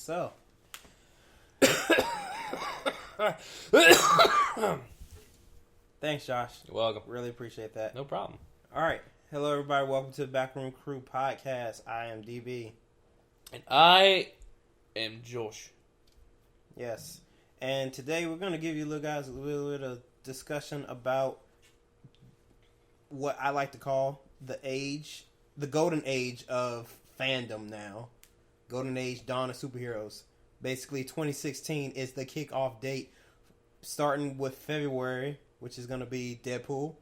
So. Thanks, Josh. You're welcome. Really appreciate that. No problem. All right. Hello, everybody. Welcome to the Backroom Crew podcast. I am DB. And I am Josh. Yes. And today we're going to give you guys a little bit of discussion about what I like to call the golden age of fandom now. Golden age, dawn of superheroes. Basically, 2016 is the kickoff date, starting with February, which is going to be Deadpool.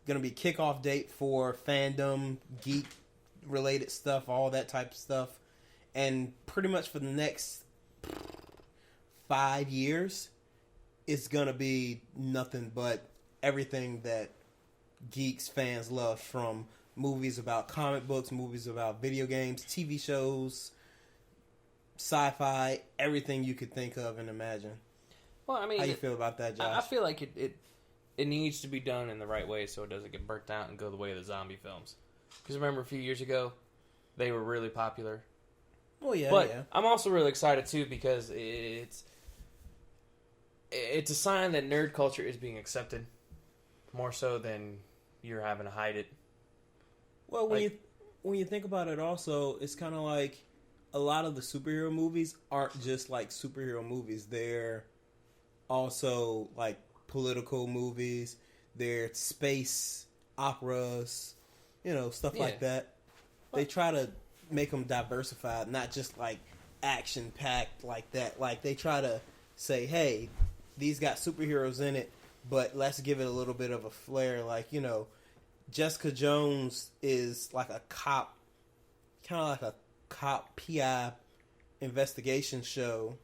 Going to be kickoff date for fandom, geek-related stuff, all that type of stuff. And pretty much for the next 5 years, it's going to be nothing but everything that geeks, fans love, from movies about comic books, movies about video games, TV shows, sci-fi, everything you could think of and imagine. Well, I mean, how you feel about that, Josh? I feel like it needs to be done in the right way so it doesn't get burnt out and go the way of the zombie films. Because remember a few years ago, they were really popular. Well, yeah, but yeah. I'm also really excited too because it's a sign that nerd culture is being accepted more so than you're having to hide it. Well, when you think about it, also, it's kind of like a lot of the superhero movies aren't just like superhero movies. They're also like political movies. They're space operas, stuff like that. They try to make them diversified, not just like action-packed like that. Like, they try to say, hey, these got superheroes in it, but let's give it a little bit of a flair. Like, Jessica Jones is like a cop, kind of like a cop PI investigation show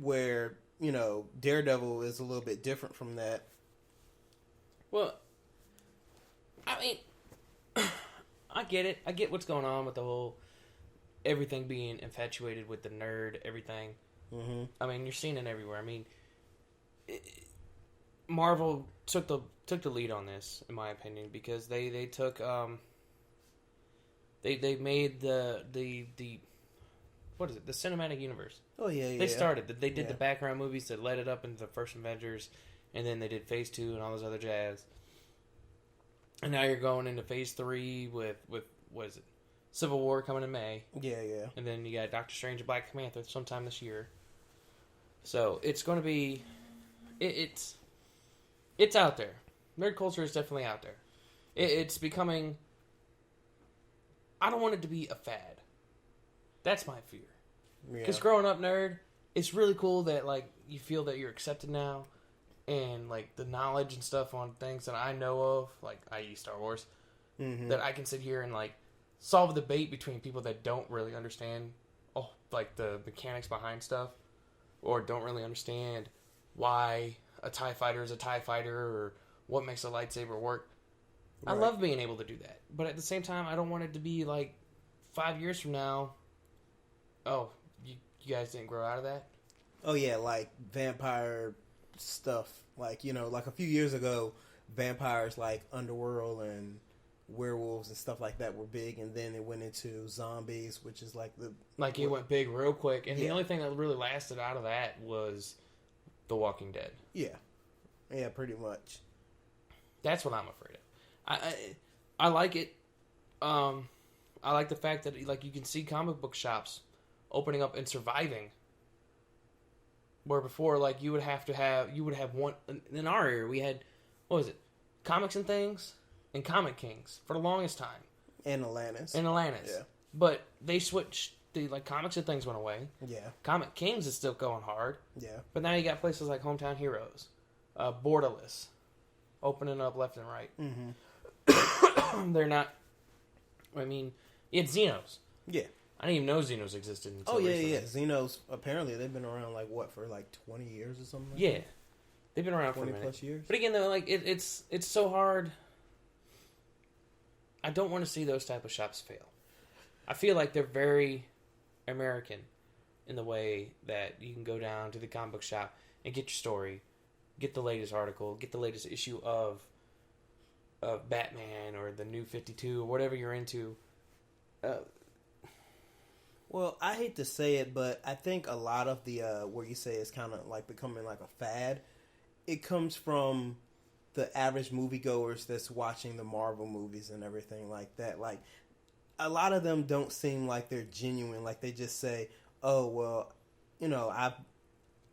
where, Daredevil is a little bit different from that. Well, I mean, I get it. I get what's going on with the whole everything being infatuated with the nerd, everything. Mm-hmm. I mean, you're seeing it everywhere. I mean, Marvel took the lead on this, in my opinion, because they took they made the what is it, the cinematic universe. Oh yeah. They started. They did the background movies that led it up into the first Avengers, and then they did Phase 2 and all this other jazz. And now you're going into Phase 3 with what is it, Civil War coming in May. Yeah. And then you got Doctor Strange and Black Panther sometime this year. So it's going to be, it's out there. Nerd culture is definitely out there. It's becoming. I don't want it to be a fad. That's my fear. Because growing up nerd, it's really cool that like you feel that you're accepted now, and like the knowledge and stuff on things that I know of, like i.e. Star Wars, that I can sit here and like solve a debate between people that don't really understand, like the mechanics behind stuff, or don't really understand why a TIE fighter is a TIE fighter, or what makes a lightsaber work. Right. I love being able to do that. But at the same time, I don't want it to be like 5 years from now, oh, you guys didn't grow out of that? Oh, yeah, like vampire stuff. Like, like a few years ago, vampires like Underworld and werewolves and stuff like that were big, and then it went into zombies, which is like it went big real quick, and the only thing that really lasted out of that was The Walking Dead. Yeah, pretty much. That's what I'm afraid of. I like it. I like the fact that like you can see comic book shops opening up and surviving. Where before, like you would have one in our area. We had, what was it, Comics and Things and Comic Kings for the longest time. And Atlantis. Yeah. But they switched. The Comics and Things went away. Yeah. Comic Kings is still going hard. Yeah. But now you got places like Hometown Heroes, Borderless, opening up left and right. Mm-hmm. They're not. I mean, you had Xenos. Yeah. I didn't even know Xenos existed until recently. Yeah. Xenos, apparently, they've been around, for 20 years or something like yeah. that? They've been around for a minute. 20 plus years. But again, though, it's so hard. I don't want to see those type of shops fail. I feel like they're very American in the way that you can go down to the comic book shop and get your story, get the latest article, get the latest issue of Batman or the New 52 or whatever you're into. Well, I hate to say it, but I think a lot of the where you say it's kind of like becoming like a fad, it comes from the average moviegoers that's watching the Marvel movies and everything like that. Like a lot of them don't seem like they're genuine. Like they just say, "Oh, well,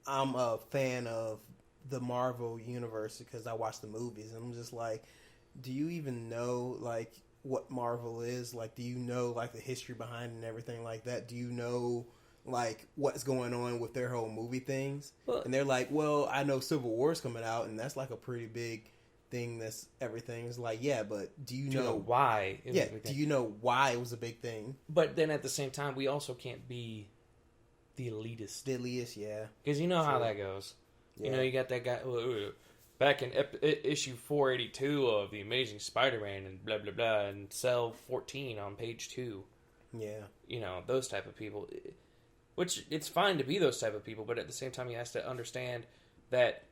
I'm a fan of the Marvel universe because I watch the movies." And I'm just like, do you even know like what Marvel is? Like, do you know like the history behind it and everything like that? Do you know like what's going on with their whole movie things? Well, And they're like, well, I know Civil War's coming out, and that's like a pretty big thing. That's everything. It's like, yeah, but do you know why? Yeah, do you know why it was a big thing? But then at the same time, we also can't be the elitist. The elitist, yeah, because you know how that goes. Yeah. You know, you got that guy back in issue 482 of the Amazing Spider-Man and blah blah blah, and cell 14 on page 2. Yeah, you know, those type of people. Which it's fine to be those type of people, but at the same time, he has to understand that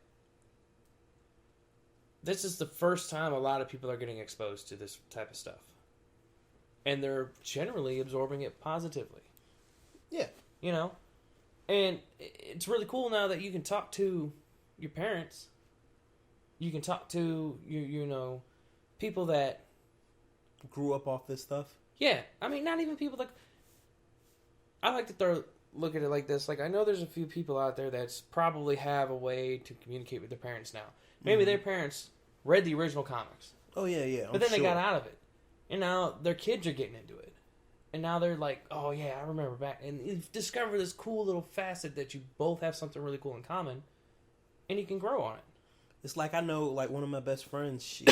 this is the first time a lot of people are getting exposed to this type of stuff, and they're generally absorbing it positively. Yeah, you know, and it's really cool now that you can talk to your parents. You can talk to you know, people that grew up off this stuff. Yeah, I mean, not even people like. I like to look at it like this. Like, I know there's a few people out there that's probably have a way to communicate with their parents now. Maybe their parents read the original comics. Oh yeah, yeah. But then they got out of it, and now their kids are getting into it, and now they're like, "Oh yeah, I remember back." And you've discovered this cool little facet that you both have something really cool in common, and you can grow on it. It's like I know, like one of my best friends,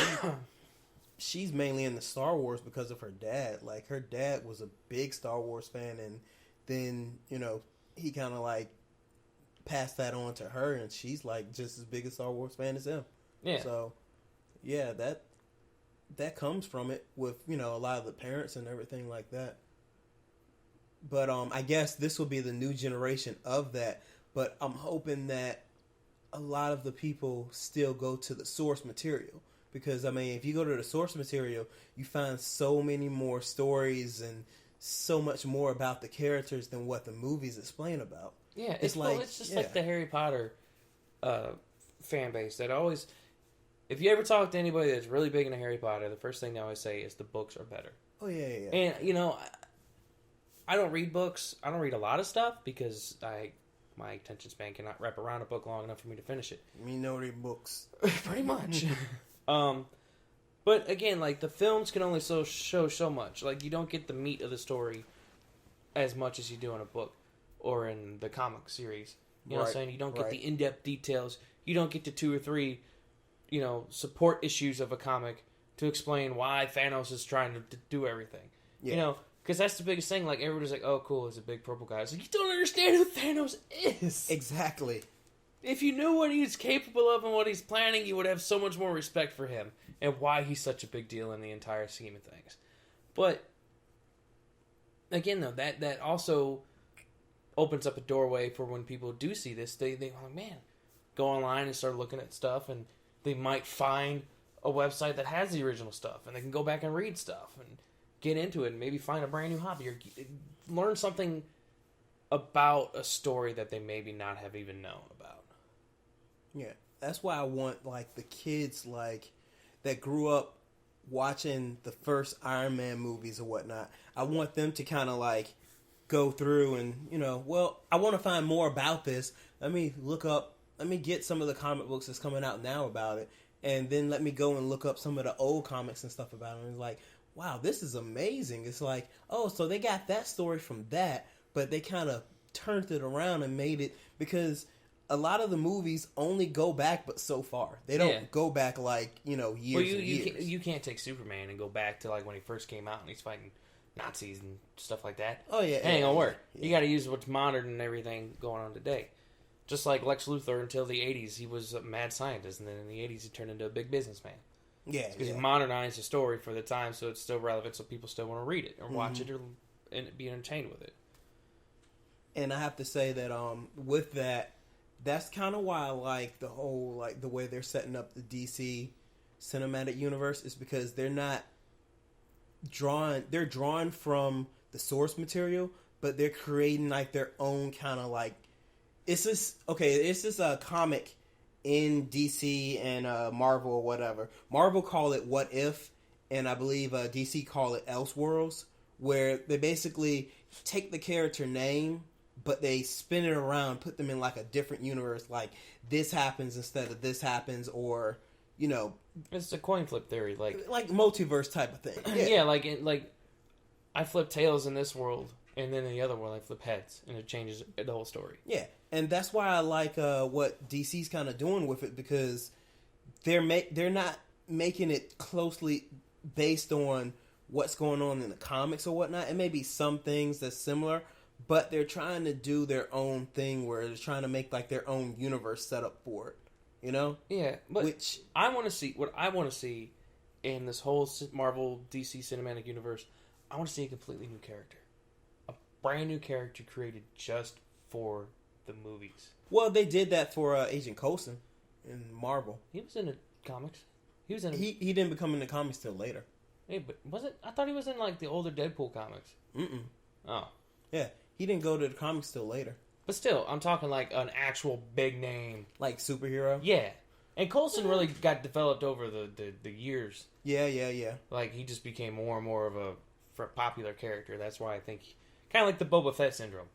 she's mainly into Star Wars because of her dad. Like her dad was a big Star Wars fan, and then he kind of like passed that on to her, and she's like just as big a Star Wars fan as him. Yeah. So yeah, that comes from it with a lot of the parents and everything like that. But I guess this will be the new generation of that. But I'm hoping that a lot of the people still go to the source material, because I mean, if you go to the source material, you find so many more stories and so much more about the characters than what the movies explain about. Yeah, it's just like the Harry Potter fan base that always, if you ever talk to anybody that's really big into Harry Potter, the first thing they always say is the books are better. Oh yeah. And I don't read books. I don't read a lot of stuff because my attention span cannot wrap around a book long enough for me to finish it. Me no read books. Pretty much. But again, like, the films can only show so much. Like, you don't get the meat of the story as much as you do in a book or in the comic series. You know what I'm saying? You don't get the in-depth details. You don't get the 2 or 3, support issues of a comic to explain why Thanos is trying to do everything. Yeah. Because that's the biggest thing. Like, everybody's like, oh, cool, it's a big purple guy. It's like, you don't understand who Thanos is. Exactly. If you knew what he's capable of and what he's planning, you would have so much more respect for him and why he's such a big deal in the entire scheme of things. But, again, though, that also opens up a doorway for when people do see this, they like, man, go online and start looking at stuff, and they might find a website that has the original stuff, and they can go back and read stuff and get into it and maybe find a brand new hobby or learn something about a story that they maybe not have even known about. Yeah, that's why I want, like, the kids, like, that grew up watching the first Iron Man movies or whatnot. I want them to kind of, like, go through and, well, I want to find more about this. Let me get some of the comic books that's coming out now about it, and then let me go and look up some of the old comics and stuff about it. And it's like, wow, this is amazing. It's like, oh, so they got that story from that, but they kind of turned it around and made it, because a lot of the movies only go back but so far. They don't go back like, years and years. You can't take Superman and go back to like when he first came out and he's fighting Nazis and stuff like that. Oh, yeah. It ain't gonna work. Yeah. You gotta use what's modern and everything going on today. Just like Lex Luthor until the 80s, he was a mad scientist, and then in the 80s he turned into a big businessman. Yeah. Because he modernized the story for the time so it's still relevant, so people still want to read it or watch it or be entertained with it. And I have to say that with that, that's kind of why I like the whole, like, the way they're setting up the DC cinematic universe, is because they're not drawing from the source material, but they're creating like their own kind of like it's this a comic in DC and Marvel or whatever. Marvel call it What If, and I believe DC call it Elseworlds, where they basically take the character name, but they spin it around, put them in like a different universe, like this happens instead of this happens, or it's a coin flip theory, like multiverse type of thing. Yeah, like I flip tails in this world, and then in the other world I flip heads, and it changes the whole story. Yeah, and that's why I like what DC's kind of doing with it, because they're not making it closely based on what's going on in the comics or whatnot. It may be some things that's similar, but they're trying to do their own thing where they're trying to make like their own universe set up for it. Yeah, but what I want to see in this whole Marvel DC cinematic universe, I want to see a completely new character. A brand new character created just for the movies. Well, they did that for Agent Coulson in Marvel. He was in the comics. He didn't become in the comics till later. Hey, but I thought he was in like the older Deadpool comics. Oh. Yeah, he didn't go to the comics till later. But still, I'm talking like an actual big name. Like superhero? Yeah. And Coulson really got developed over the years. Yeah. Like, he just became more and more of a popular character. That's why I think, kind of like the Boba Fett syndrome.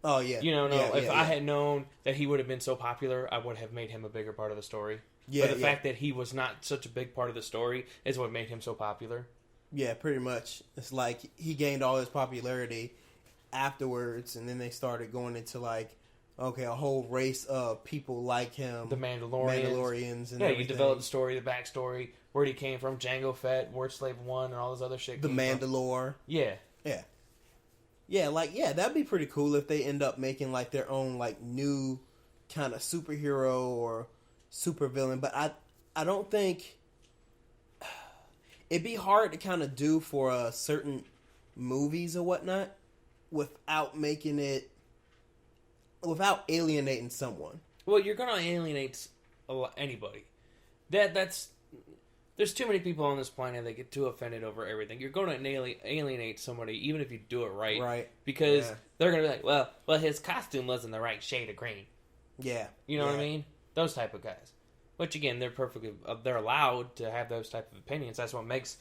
Oh, yeah. If I had known that he would have been so popular, I would have made him a bigger part of the story. Yeah, but the fact that he was not such a big part of the story is what made him so popular. Yeah, pretty much. It's like he gained all his popularity afterwards, and then they started going into like, okay, a whole race of people like him, the Mandalorians, and you develop the story, the backstory, where he came from, Jango Fett, Word Slave 1, and all this other shit. The Mandalore, that'd be pretty cool if they end up making like their own like new kind of superhero or supervillain. But I don't think it'd be hard to kind of do for certain movies or whatnot without alienating someone. Well, you're gonna alienate anybody. There's too many people on this planet that get too offended over everything. You're going to alienate somebody even if you do it right. Right. Because they're going to be like, well, his costume wasn't the right shade of green. Yeah. You know what I mean? Those type of guys. Which again, they're allowed to have those type of opinions. That's what makes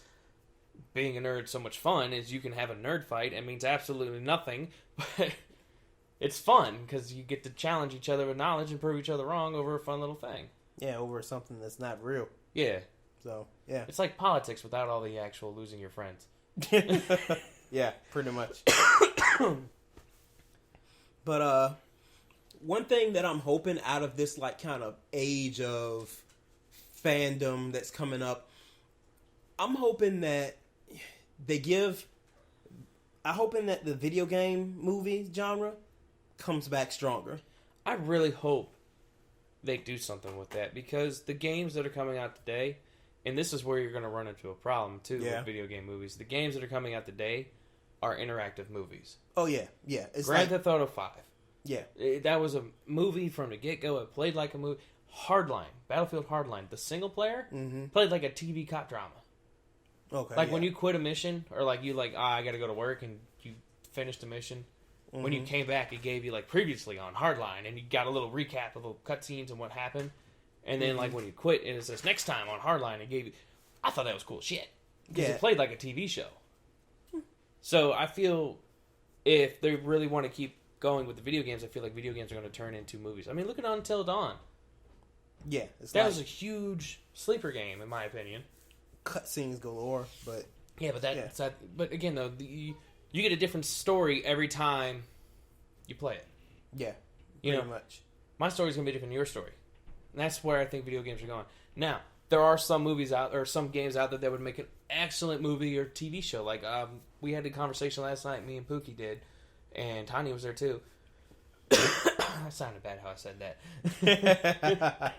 being a nerd so much fun, is you can have a nerd fight. It means absolutely nothing, but it's fun because you get to challenge each other with knowledge and prove each other wrong over a fun little thing. Yeah, over something that's not real. Yeah. So, yeah. It's like politics without all the actual losing your friends. Yeah, pretty much. But, one thing that I'm hoping out of this, like, kind of age of fandom that's coming up, I'm hoping that the video game movie genre comes back stronger. I really hope they do something with that, because the games that are coming out today, and this is where you're going to run into a problem too with video game movies. The games that are coming out today are interactive movies. Oh yeah. It's Grand Theft Auto 5. Yeah. That was a movie from the get-go. It played like a movie. Battlefield Hardline, the single player, played like a TV cop drama. Okay. Like when you quit a mission, or like you I got to go to work, and you finished the mission. When you came back, it gave you like previously on Hardline, and you got a little recap of the cutscenes and what happened. And then like when you quit, and it says next time on Hardline, it gave you. I thought that was cool shit, because it played like a TV show. So I feel if they really want to keep going with the video games, I feel like video games are going to turn into movies. I mean, look at Until Dawn. Yeah, that was a huge sleeper game, in my opinion. Cutscenes galore, but but again, though, you get a different story every time you play it. Yeah, pretty much. My story's gonna be different than your story, and that's where I think video games are going. Now, there are some movies out or some games out there that would make an excellent movie or TV show. Like we had a conversation last night, me and Pookie did, and Tanya was there too. That sounded bad how I said that.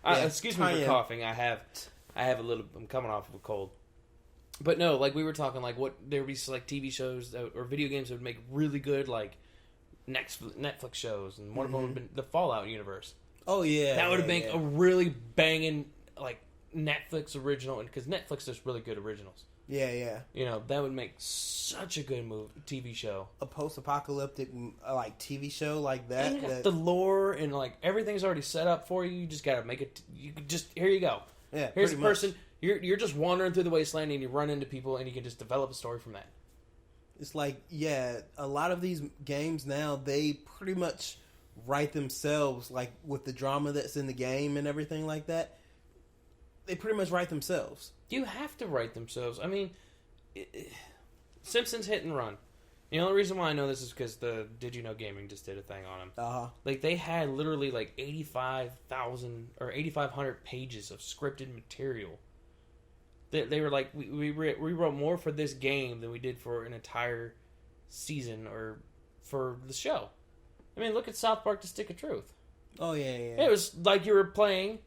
Excuse me for coughing. I have a little. I'm coming off of a cold. But no, like we were talking, like what there would be like TV shows or video games that would make really good like Netflix shows, and one of them would have been the Fallout universe. Oh yeah, that would have been a really banging like Netflix original, because Netflix does really good originals. Yeah, yeah. You know, that would make such a good TV show. A post-apocalyptic like TV show like that. And you got the lore and like everything's already set up for you. You just gotta make it. You just here you go. Yeah, here's a person. You're just wandering through the wasteland and you run into people and you can just develop a story from that. It's like, yeah, a lot of these games now, they pretty much write themselves, like with the drama that's in the game and everything like that. They pretty much write themselves. You have to write themselves. I mean, Simpsons Hit and Run. The only reason why I know this is because the Did You Know Gaming just did a thing on them. Uh-huh. Like, they had literally like 85,000 or 8,500 pages of scripted material. They were like, we wrote more for this game than we did for an entire season or for the show. I mean, look at South Park: The Stick of Truth. Oh, yeah, yeah. It was like you were playing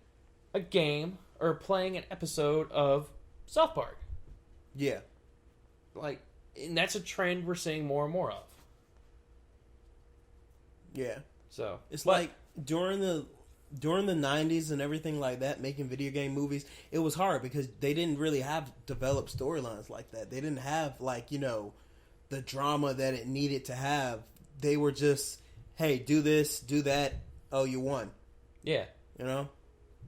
a game or playing an episode of South Park. Yeah. Like, and that's a trend we're seeing more and more of. Yeah. So it's like during the 90s and everything like that, making video game movies, it was hard because they didn't really have developed storylines like that. They didn't have, like, you know, the drama that it needed to have. They were just, hey, do this, do that. Oh, you won. Yeah. You know?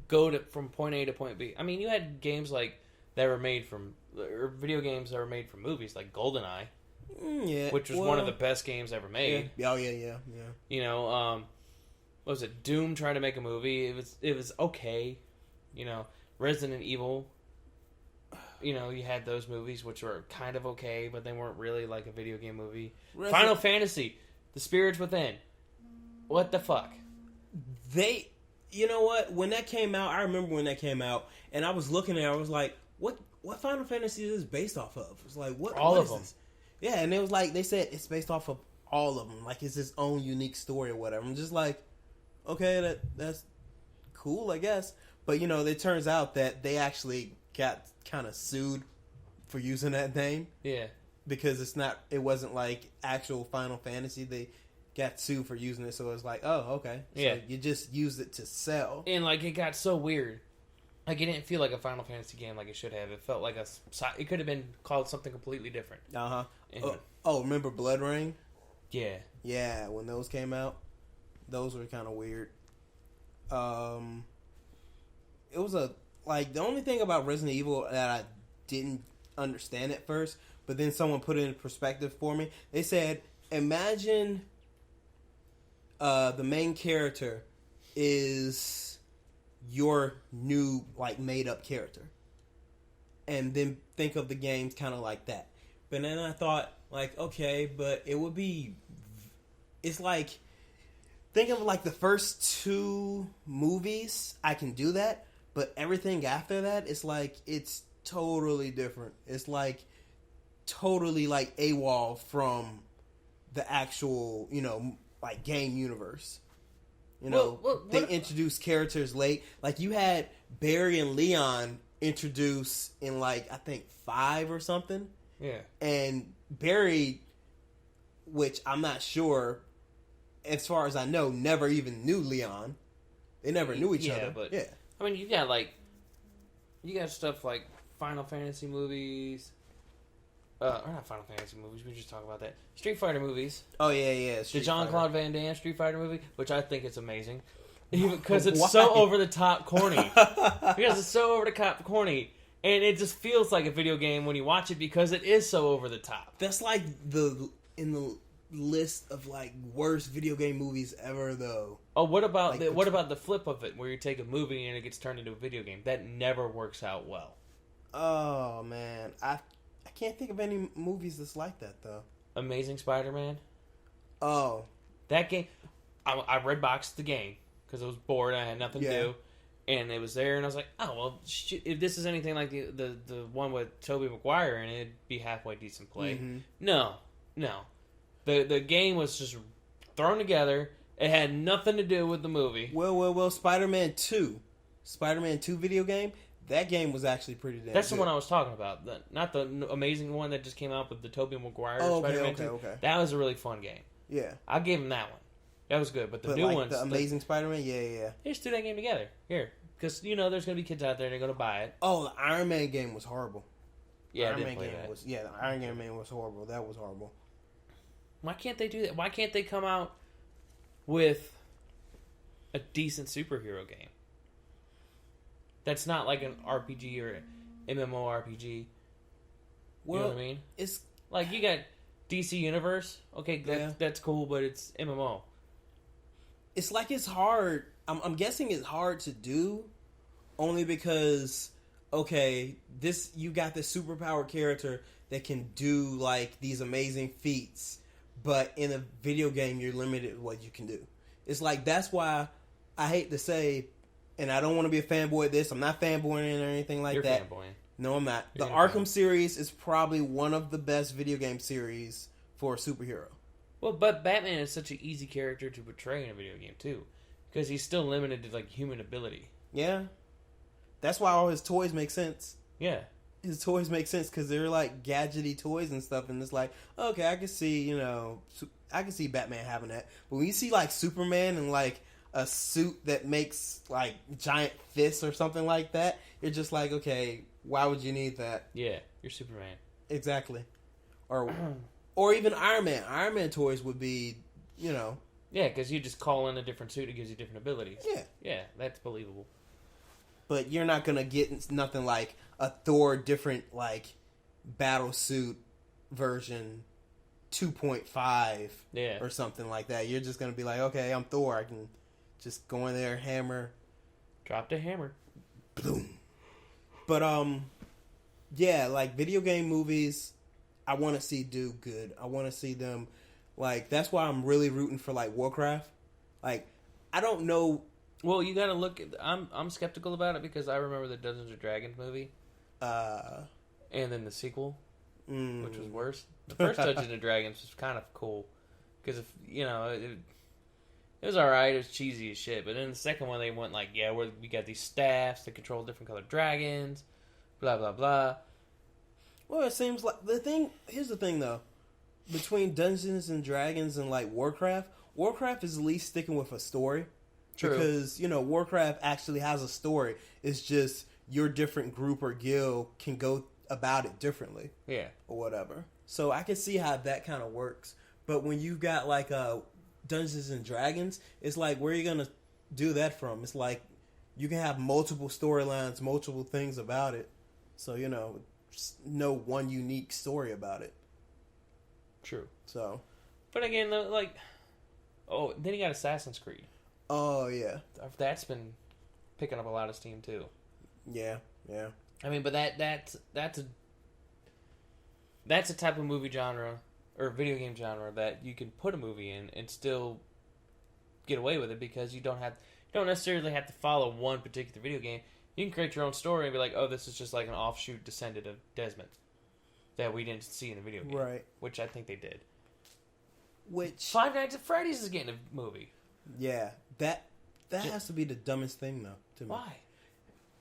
Go from point A to point B. I mean, you had games like that were made from, or video games that were made from movies, like GoldenEye. Yeah. Which was one of the best games ever made. Yeah. Oh, yeah. You know, what was it? Doom tried to make a movie. It was okay. You know, Resident Evil. You know, you had those movies which were kind of okay, but they weren't really like a video game movie. Final Fantasy, The Spirits Within. What the fuck? You know what? When that came out, I remember when that came out, and I was looking at it, I was like, what Final Fantasy is this based off of? It was like, what? All what of is them. This? Yeah, and it was like, they said it's based off of all of them. Like, it's its own unique story or whatever. I'm just like, okay, that's cool, I guess. But, you know, it turns out that they actually got kind of sued for using that name. Yeah. Because it wasn't like actual Final Fantasy. They got sued for using it, so it was like, oh, okay. So yeah. you just used it to sell. And, like, it got so weird. Like, it didn't feel like a Final Fantasy game like it should have. It felt like it could have been called something completely different. Uh-huh. Oh, remember Blood Rain? Yeah. Yeah, when those came out, those were kind of weird. It was the only thing about Resident Evil that I didn't understand at first, but then someone put it in perspective for me. They said, imagine the main character is your new, like, made-up character. And then think of the games kind of like that. But then I thought, like, okay, but it would be... It's like... Think of, like, the first two movies, I can do that. But everything after that, it's like, it's totally different. It's like, totally, like, AWOL from the actual, you know, like, game universe. You know, they introduced characters late. Like, you had Barry and Leon introduced in, like, I think 5 or something. Yeah. And Barry, which I'm not sure, as far as I know, never even knew Leon. They never knew each other. But, yeah. I mean, you got stuff like Final Fantasy movies. Or not Final Fantasy movies, we just talk about that. Street Fighter movies. Oh, yeah. The Jean-Claude Van Damme Street Fighter movie, which I think is amazing. Because it's so over-the-top corny. Because it's so over-the-top corny. And it just feels like a video game when you watch it because it is so over-the-top. That's like in the list of, like, worst video game movies ever, though. Oh, what about the flip of it, where you take a movie and it gets turned into a video game? That never works out well. Oh, man. I can't think of any movies that's like that, though. Amazing Spider-Man. Oh. That game, I red boxed the game because I was bored and I had nothing to do. And it was there, and I was like, oh, well, if this is anything like the one with Tobey Maguire, and it'd be halfway decent play. Mm-hmm. No. The game was just thrown together. It had nothing to do with the movie. Well, Spider-Man 2 video game, that game was actually pretty damn That's good. The one I was talking about. Not the amazing one that just came out with the Tobey Maguire Spider-Man 2. Okay. That was a really fun game. Yeah. I gave him that one. That was good. But the new ones... the Amazing Spider-Man? Yeah. They just threw that game together. Here. Because, you know, there's going to be kids out there that are going to buy it. Oh, the Iron Man game was horrible. Yeah, Iron I Man didn't play game that. was the Iron Man was horrible. That was horrible. Why can't they do that? Why can't they come out with a decent superhero game that's not like an RPG or MMORPG? Well, You know what I mean? it's Like, you got DC Universe. Okay, that's cool, but it's MMO. it's like it's hard. I'm guessing it's hard to do, only because okay, you got this superpower character that can do like these amazing feats, but in a video game you're limited to what you can do. It's like that's why I hate to say, and I don't want to be a fanboy of this. I'm not fanboying or anything like You're that. fanboying. No, I'm not. You're The gonna Arkham series is probably one of the best video game series for a superhero. Well, but Batman is such an easy character to portray in a video game too, because he's still limited to like human ability. Yeah, that's why all his toys make sense. Yeah, His toys make sense because they're like gadgety toys and stuff, and it's like, okay, I can see, I can see Batman having that. But when you see like Superman in like a suit that makes like giant fists or something like that, you're just like, okay, why would you need that? yeah, you're Superman. Exactly. Or even Iron Man. Iron Man toys would be, Yeah, because you just call in a different suit, it gives you different abilities. Yeah, that's believable. But you're not gonna get nothing like a Thor different like battle suit version 2.5 or something like that. You're just gonna be like, okay, I'm Thor. I can just go in there, hammer, drop the hammer, boom. But yeah, like video game movies, I want to see do good. I want to see them like. That's why I'm really rooting for like Warcraft. Like, I don't know. Well, you gotta look at. I'm skeptical about it because I remember the Dungeons and Dragons movie, and then the sequel, which was worse. The first Dungeons and Dragons was kind of cool because it was all right. It was cheesy as shit. But then the second one, they went like, yeah, we got these staffs that control different colored dragons, blah blah blah. Well, it seems like here's the thing though, between Dungeons and Dragons and like Warcraft is at least sticking with a story. True. Because, Warcraft actually has a story. It's just your different group or guild can go about it differently. Yeah. Or whatever. So I can see how that kind of works. But when you got like Dungeons and Dragons, it's like, where are you going to do that from? It's like you can have multiple storylines, multiple things about it. So, no one unique story about it. True. So. But again, then you got Assassin's Creed. Oh, yeah. That's been picking up a lot of steam, too. Yeah. I mean, but that's a type of movie genre, or video game genre, that you can put a movie in and still get away with it because you don't necessarily have to follow one particular video game. You can create your own story and be like, oh, this is just like an offshoot descendant of Desmond that we didn't see in the video game. Right. Which I think they did. Which... Five Nights at Freddy's is getting a movie. Yeah, that has to be the dumbest thing, though, to me. Why?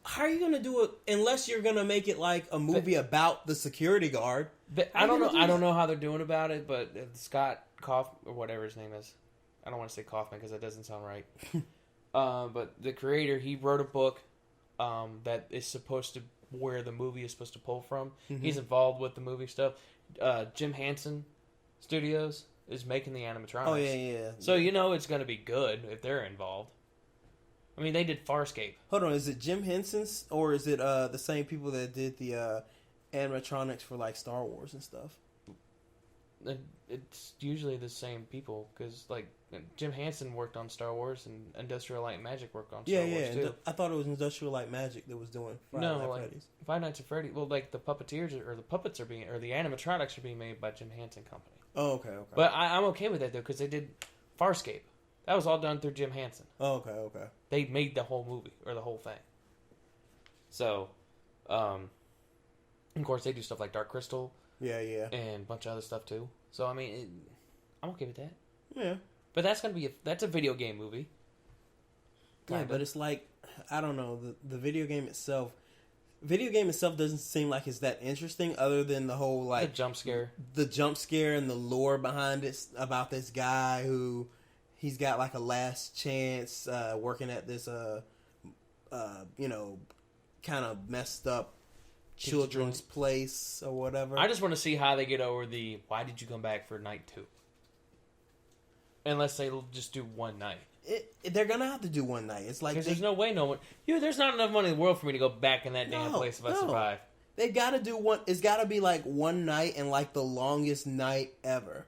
How are you going to do it unless you're going to make it like a movie about the security guard? I don't know. I don't know how they're doing about it, but Scott or whatever his name is. I don't want to say Kaufman because that doesn't sound right. But the creator, he wrote a book that is supposed to where the movie is supposed to pull from. Mm-hmm. He's involved with the movie stuff. Jim Henson Studios is making the animatronics. Oh, yeah. So it's going to be good if they're involved. I mean, they did Farscape. Hold on, is it Jim Henson's or is it the same people that did the animatronics for like Star Wars and stuff? It's usually the same people because like Jim Henson worked on Star Wars and Industrial Light and Magic worked on Star Wars too. I thought it was Industrial Light Magic that was doing Five Nights at Freddy's. Five Nights at Freddy's. Well, like the puppeteers or the puppets the animatronics are being made by Jim Henson Company. Oh, okay. But I'm okay with that though because they did Farscape. That was all done through Jim Henson. Oh, okay. They made the whole movie or the whole thing. So, of course, they do stuff like Dark Crystal. Yeah. And a bunch of other stuff too. So I mean, I'm okay with that. Yeah. But that's a video game movie. Kinda. Yeah, but it's like I don't know the video game itself. Video game itself doesn't seem like it's that interesting, other than the whole like the jump scare and the lore behind it about this guy who he's got like a last chance working at this kind of messed up children's place or whatever. I just want to see how they get over the why did you come back for night 2? Unless they'll just do one night. They're gonna have to do one night. It's like there's no way no one. There's not enough money in the world for me to go back in that damn place if I survive. They gotta do one. It's gotta be like one night and like the longest night ever.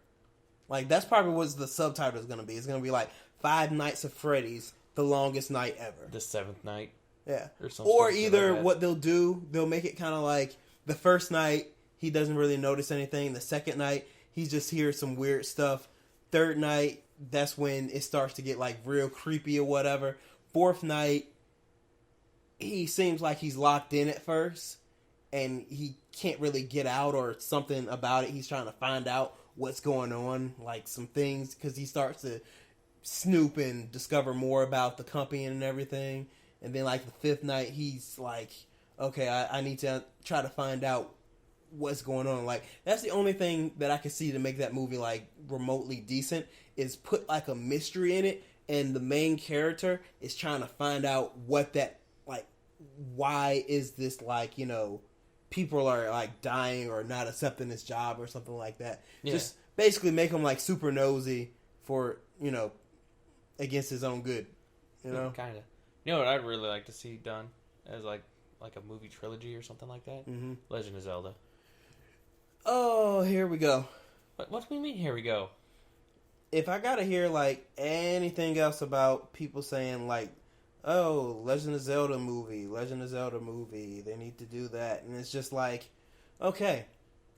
Like that's probably what the subtitle is gonna be. It's gonna be like 5 Nights of Freddy's, the longest night ever. The 7th night. Yeah. Or either what they'll do, they'll make it kind of like the first night he doesn't really notice anything. The second night he just hears some weird stuff. Third night, that's when it starts to get like real creepy or whatever. Fourth night, he seems like he's locked in at first and he can't really get out or something about it. He's trying to find out what's going on, like some things, because he starts to snoop and discover more about the company and everything. And then like the fifth night, he's like, okay, I need to try to find out what's going on. Like that's the only thing that I can see to make that movie like remotely decent is put like a mystery in it, and the main character is trying to find out what that like, why is this like, you know, people are like dying or not accepting this job or something like that. Yeah. Just basically make him like super nosy for, you know, against his own good, you know. Kind of. You know what I'd really like to see done as like a movie trilogy or something like that? Mm-hmm. Legend of Zelda. Oh, here we go. What do you mean, here we go? If I gotta hear, like, anything else about people saying, like, oh, Legend of Zelda movie, they need to do that. And it's just like, okay,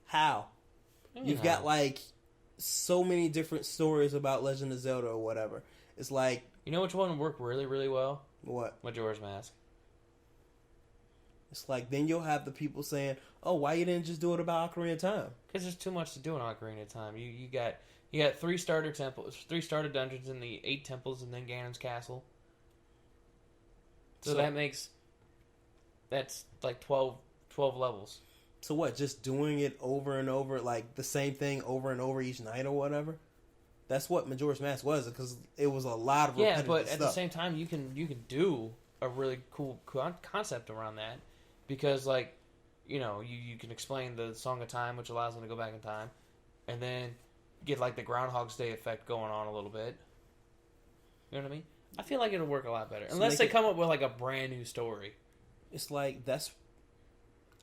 how? You've got, like, so many different stories about Legend of Zelda or whatever. It's like... You know which one would work really, really well? What? Majora's Mask. It's like, then you'll have the people saying, oh, why you didn't just do it about Ocarina of Time? Because there's too much to do in Ocarina of Time. You got 3 starter temples, 3 starter dungeons in the 8 temples, and then Ganon's castle. So that's like 12 levels. So what, just doing it over and over, like the same thing over and over each night or whatever? That's what Majora's Mask was, because it was a lot of repetitive stuff. Yeah, but at the same time, you can do a really cool concept around that. Because, like, you know, you can explain the Song of Time, which allows them to go back in time, and then get, like, the Groundhog's Day effect going on a little bit. You know what I mean? I feel like it'll work a lot better. So unless they come up with, like, a brand new story. It's like,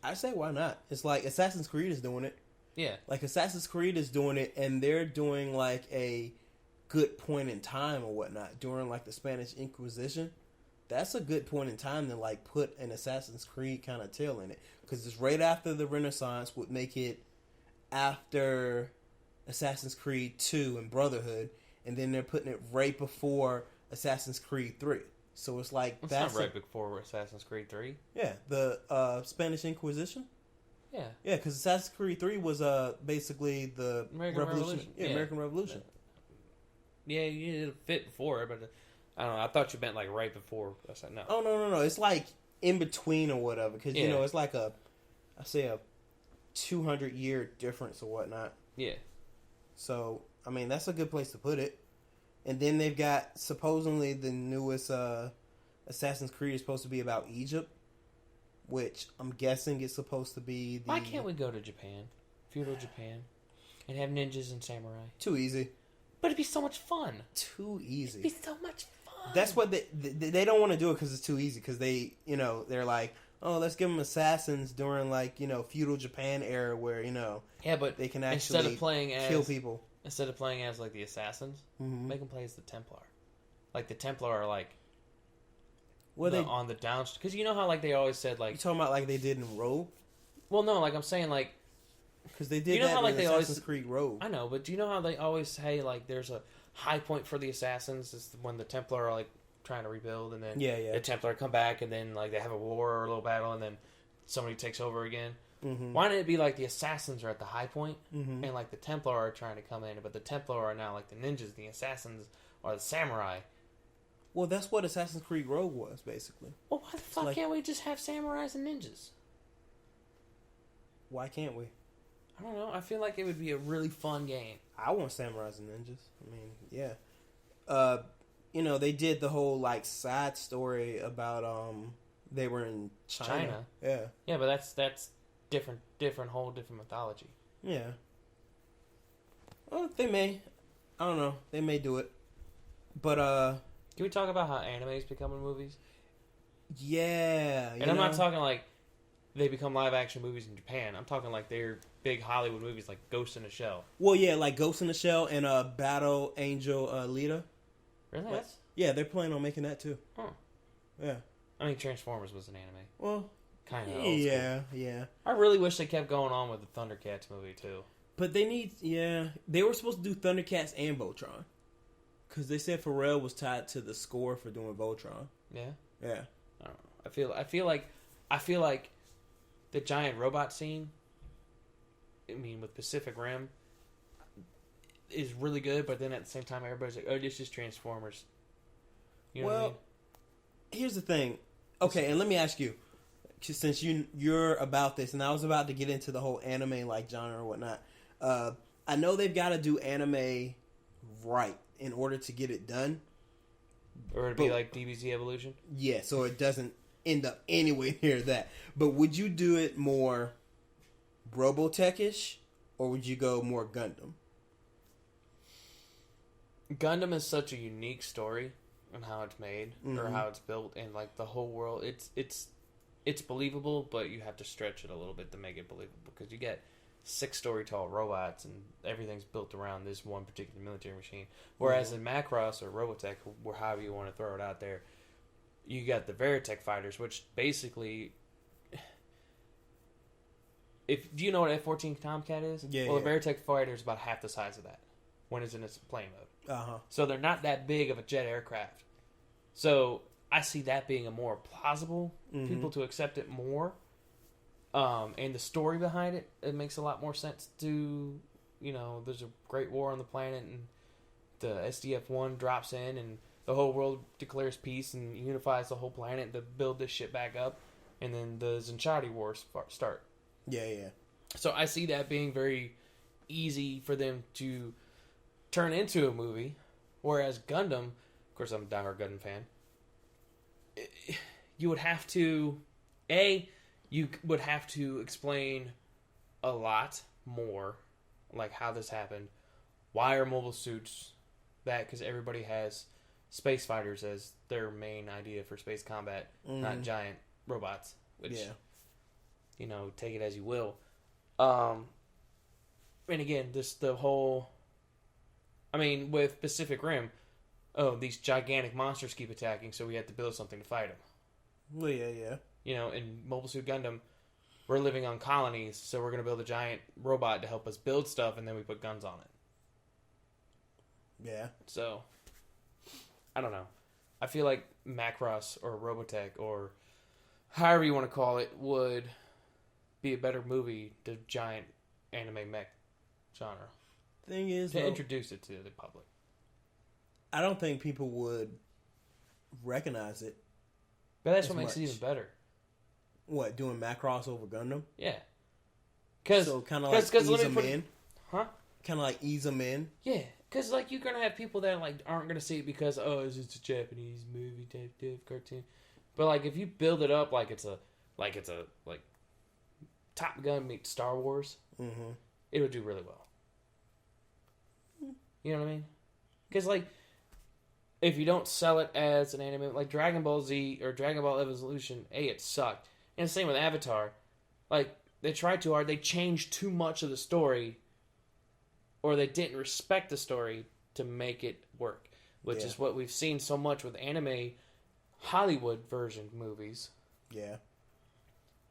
I say why not? It's like Assassin's Creed is doing it. Yeah. Like, Assassin's Creed is doing it, and they're doing, like, a good point in time or whatnot during, like, the Spanish Inquisition. That's a good point in time to, like, put an Assassin's Creed kind of tail in it. Because it's right after the Renaissance, would make it after Assassin's Creed 2 and Brotherhood. And then they're putting it right before Assassin's Creed 3. So it's like... That's not right before Assassin's Creed 3. Yeah, the Spanish Inquisition. Yeah. Yeah, because Assassin's Creed 3 was basically the American Revolution. Yeah, American Revolution. Yeah, it fit before it, but... I don't know. I thought you meant like right before. I said no. Oh, no. It's like in between or whatever. Because, you know, it's like a 200-year difference or whatnot. Yeah. So, I mean, that's a good place to put it. And then they've got, supposedly, the newest Assassin's Creed is supposed to be about Egypt. Which I'm guessing is supposed to be the... Why can't we go to Japan? Feudal Japan. And have ninjas and samurai. Too easy. But it'd be so much fun. Too easy. It'd be so much fun. That's what they don't want to do it because it's too easy. Because they, you know, they're like, oh, let's give them assassins during, like, you know, feudal Japan era where, you know, yeah, but they can actually kill people. Instead of playing as, like, the assassins, make them play as the Templar. Like, the Templar are, like, on the down... Because you know how, like, they always said, like... You talking about, like, they did in Rogue? Well, no, like, I'm saying, like... Because they did that in Assassin's Creed Rogue. I know, but do you know how they always say, like, there's a high point for the assassins is when the Templar are, like, trying to rebuild, and then the Templar come back, and then, like, they have a war or a little battle, and then somebody takes over again. Mm-hmm. Why didn't it be, like, the assassins are at the high point, and, like, the Templar are trying to come in, but the Templar are now, like, the ninjas, the assassins are the samurai. Well, that's what Assassin's Creed Rogue was, basically. Well, why the fuck can't we just have samurais and ninjas? Why can't we? I don't know. I feel like it would be a really fun game. I want samurais and ninjas. I mean, yeah. You know, they did the whole, like, side story about, they were in China. Yeah. Yeah, but whole different mythology. Yeah. Well, they may. I don't know. They may do it. But, Can we talk about how anime is becoming movies? Yeah. And I'm not talking like they become live action movies in Japan. I'm talking like they're big Hollywood movies like Ghost in the Shell. Well, yeah, like Ghost in the Shell and Battle Angel Alita. Really? What? Yeah, they're planning on making that too. Huh. Yeah. I mean, Transformers was an anime. Well, kind of. Yeah. I really wish they kept going on with the Thundercats movie too. But they were supposed to do Thundercats and Voltron. Because they said Pharrell was tied to the score for doing Voltron. Yeah? Yeah. I don't know. I feel like the giant robot scene, I mean, with Pacific Rim, is really good, but then at the same time, everybody's like, oh, this is Transformers. You know what I mean? Here's the thing. Okay, and let me ask you, since you're about this, and I was about to get into the whole anime like genre or whatnot. I know they've got to do anime right in order to get it done. Or it'd be like DBZ Evolution? Yeah, so it doesn't end up anywhere near that. But would you do it more Robotech-ish, or would you go more Gundam? Gundam is such a unique story on how it's made, or how it's built, and like the whole world. It's believable, but you have to stretch it a little bit to make it believable, because you get 6-story tall robots and everything's built around this one particular military machine. Whereas in Macross or Robotech, or however you want to throw it out there, you got the Veritech fighters, which basically, do you know what F-14 Tomcat is? Yeah. Well, the Veritech fighter is about half the size of that when it's in its plane mode. Uh-huh. So they're not that big of a jet aircraft. So I see that being a more plausible, people to accept it more. And the story behind it, it makes a lot more sense to, there's a great war on the planet, and the SDF-1 drops in, and the whole world declares peace and unifies the whole planet to build this shit back up, and then the Zenchadi Wars start. Yeah. So I see that being very easy for them to turn into a movie, whereas Gundam, of course I'm a diehard Gundam fan, you would have to, you would have to explain a lot more, like how this happened. Why are mobile suits that? Because everybody has space fighters as their main idea for space combat, not giant robots. Which, take it as you will. And again, the whole. I mean, with Pacific Rim, these gigantic monsters keep attacking, so we have to build something to fight them. Well, yeah. In Mobile Suit Gundam, we're living on colonies, so we're going to build a giant robot to help us build stuff, and then we put guns on it. Yeah. So, I don't know. I feel like Macross or Robotech, or however you want to call it, would be a better movie to giant anime mech genre. Thing is, to introduce it to the public. I don't think people would recognize it. But that's what makes it even better. What, doing Macross over Gundam? Yeah. So kind of like ease them in? Huh? Kind of like ease them in? Yeah. Because, like, you're going to have people that, like, aren't going to see it because, it's just a Japanese movie type cartoon. But, like, if you build it up like it's a Top Gun meets Star Wars, it would do really well. You know what I mean? Because, like, if you don't sell it as an anime, like Dragon Ball Z or Dragon Ball Evolution, it sucked. And the same with Avatar. Like, they tried too hard. They changed too much of the story, or they didn't respect the story to make it work, which is what we've seen so much with anime Hollywood version movies. Yeah.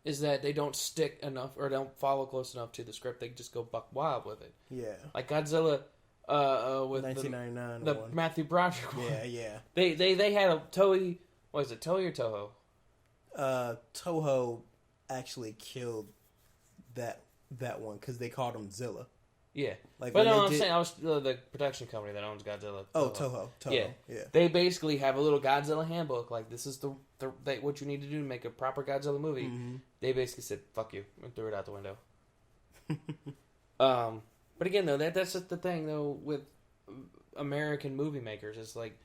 Is that they don't stick enough or don't follow close enough to the script. They just go buck wild with it. Yeah. Like Godzilla... with 1999 the one. Matthew Broderick one. Yeah. They had a Toei. What is it, Toei or Toho? Toho actually killed that one because they called him Zilla. Yeah, like, but no, I'm saying I was the production company that owns Godzilla. Oh, Toho. Yeah. They basically have a little Godzilla handbook. Like, this is what you need to do to make a proper Godzilla movie. Mm-hmm. They basically said "fuck you" and threw it out the window. But again, though, that's just the thing, though, with American movie makers. It's like,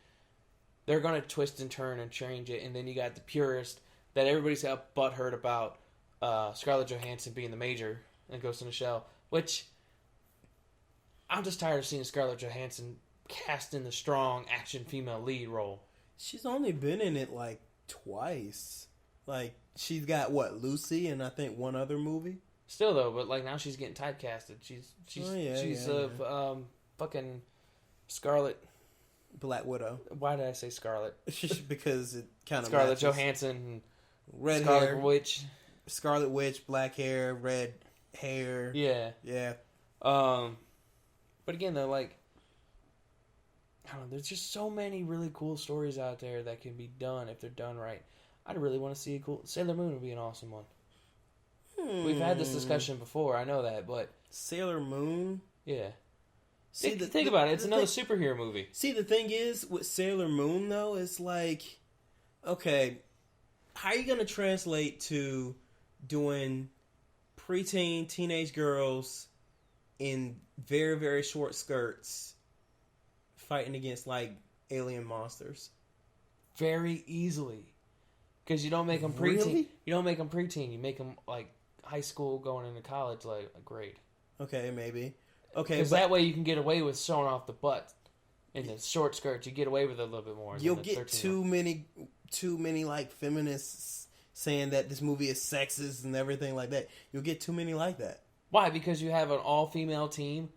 they're going to twist and turn and change it, and then you got the purist that everybody's got butthurt about, Scarlett Johansson being the Major in Ghost in the Shell, which I'm just tired of seeing Scarlett Johansson cast in the strong action female lead role. She's only been in it like twice. Like she's got what, Lucy, and I think one other movie. Still though, but like now she's getting typecasted. She's fucking Scarlett. Black Widow. Why did I say Scarlett? Because it kind of Scarlett Johansson, red Scarlet hair, Witch, Scarlet Witch, black hair, red hair. Yeah. But again though, like I don't know, there's just so many really cool stories out there that can be done if they're done right. I'd really want to see a cool Sailor Moon would be an awesome one. We've had this discussion before, I know that, but Sailor Moon. Yeah. Think about it. It's another superhero movie. See, the thing is, with Sailor Moon, though, it's like, okay, how are you going to translate to doing preteen, teenage girls in very, very short skirts fighting against, like, alien monsters? Very easily. Because you don't make them preteen. Really? You don't make them preteen. You make them, like, high school going into college, like, a grade. Okay, maybe. Okay, because that way you can get away with showing off the butt in the short skirts. You get away with it a little bit more. You'll get too many like feminists saying that this movie is sexist and everything like that. You'll get too many like that. Why? Because you have an all-female team.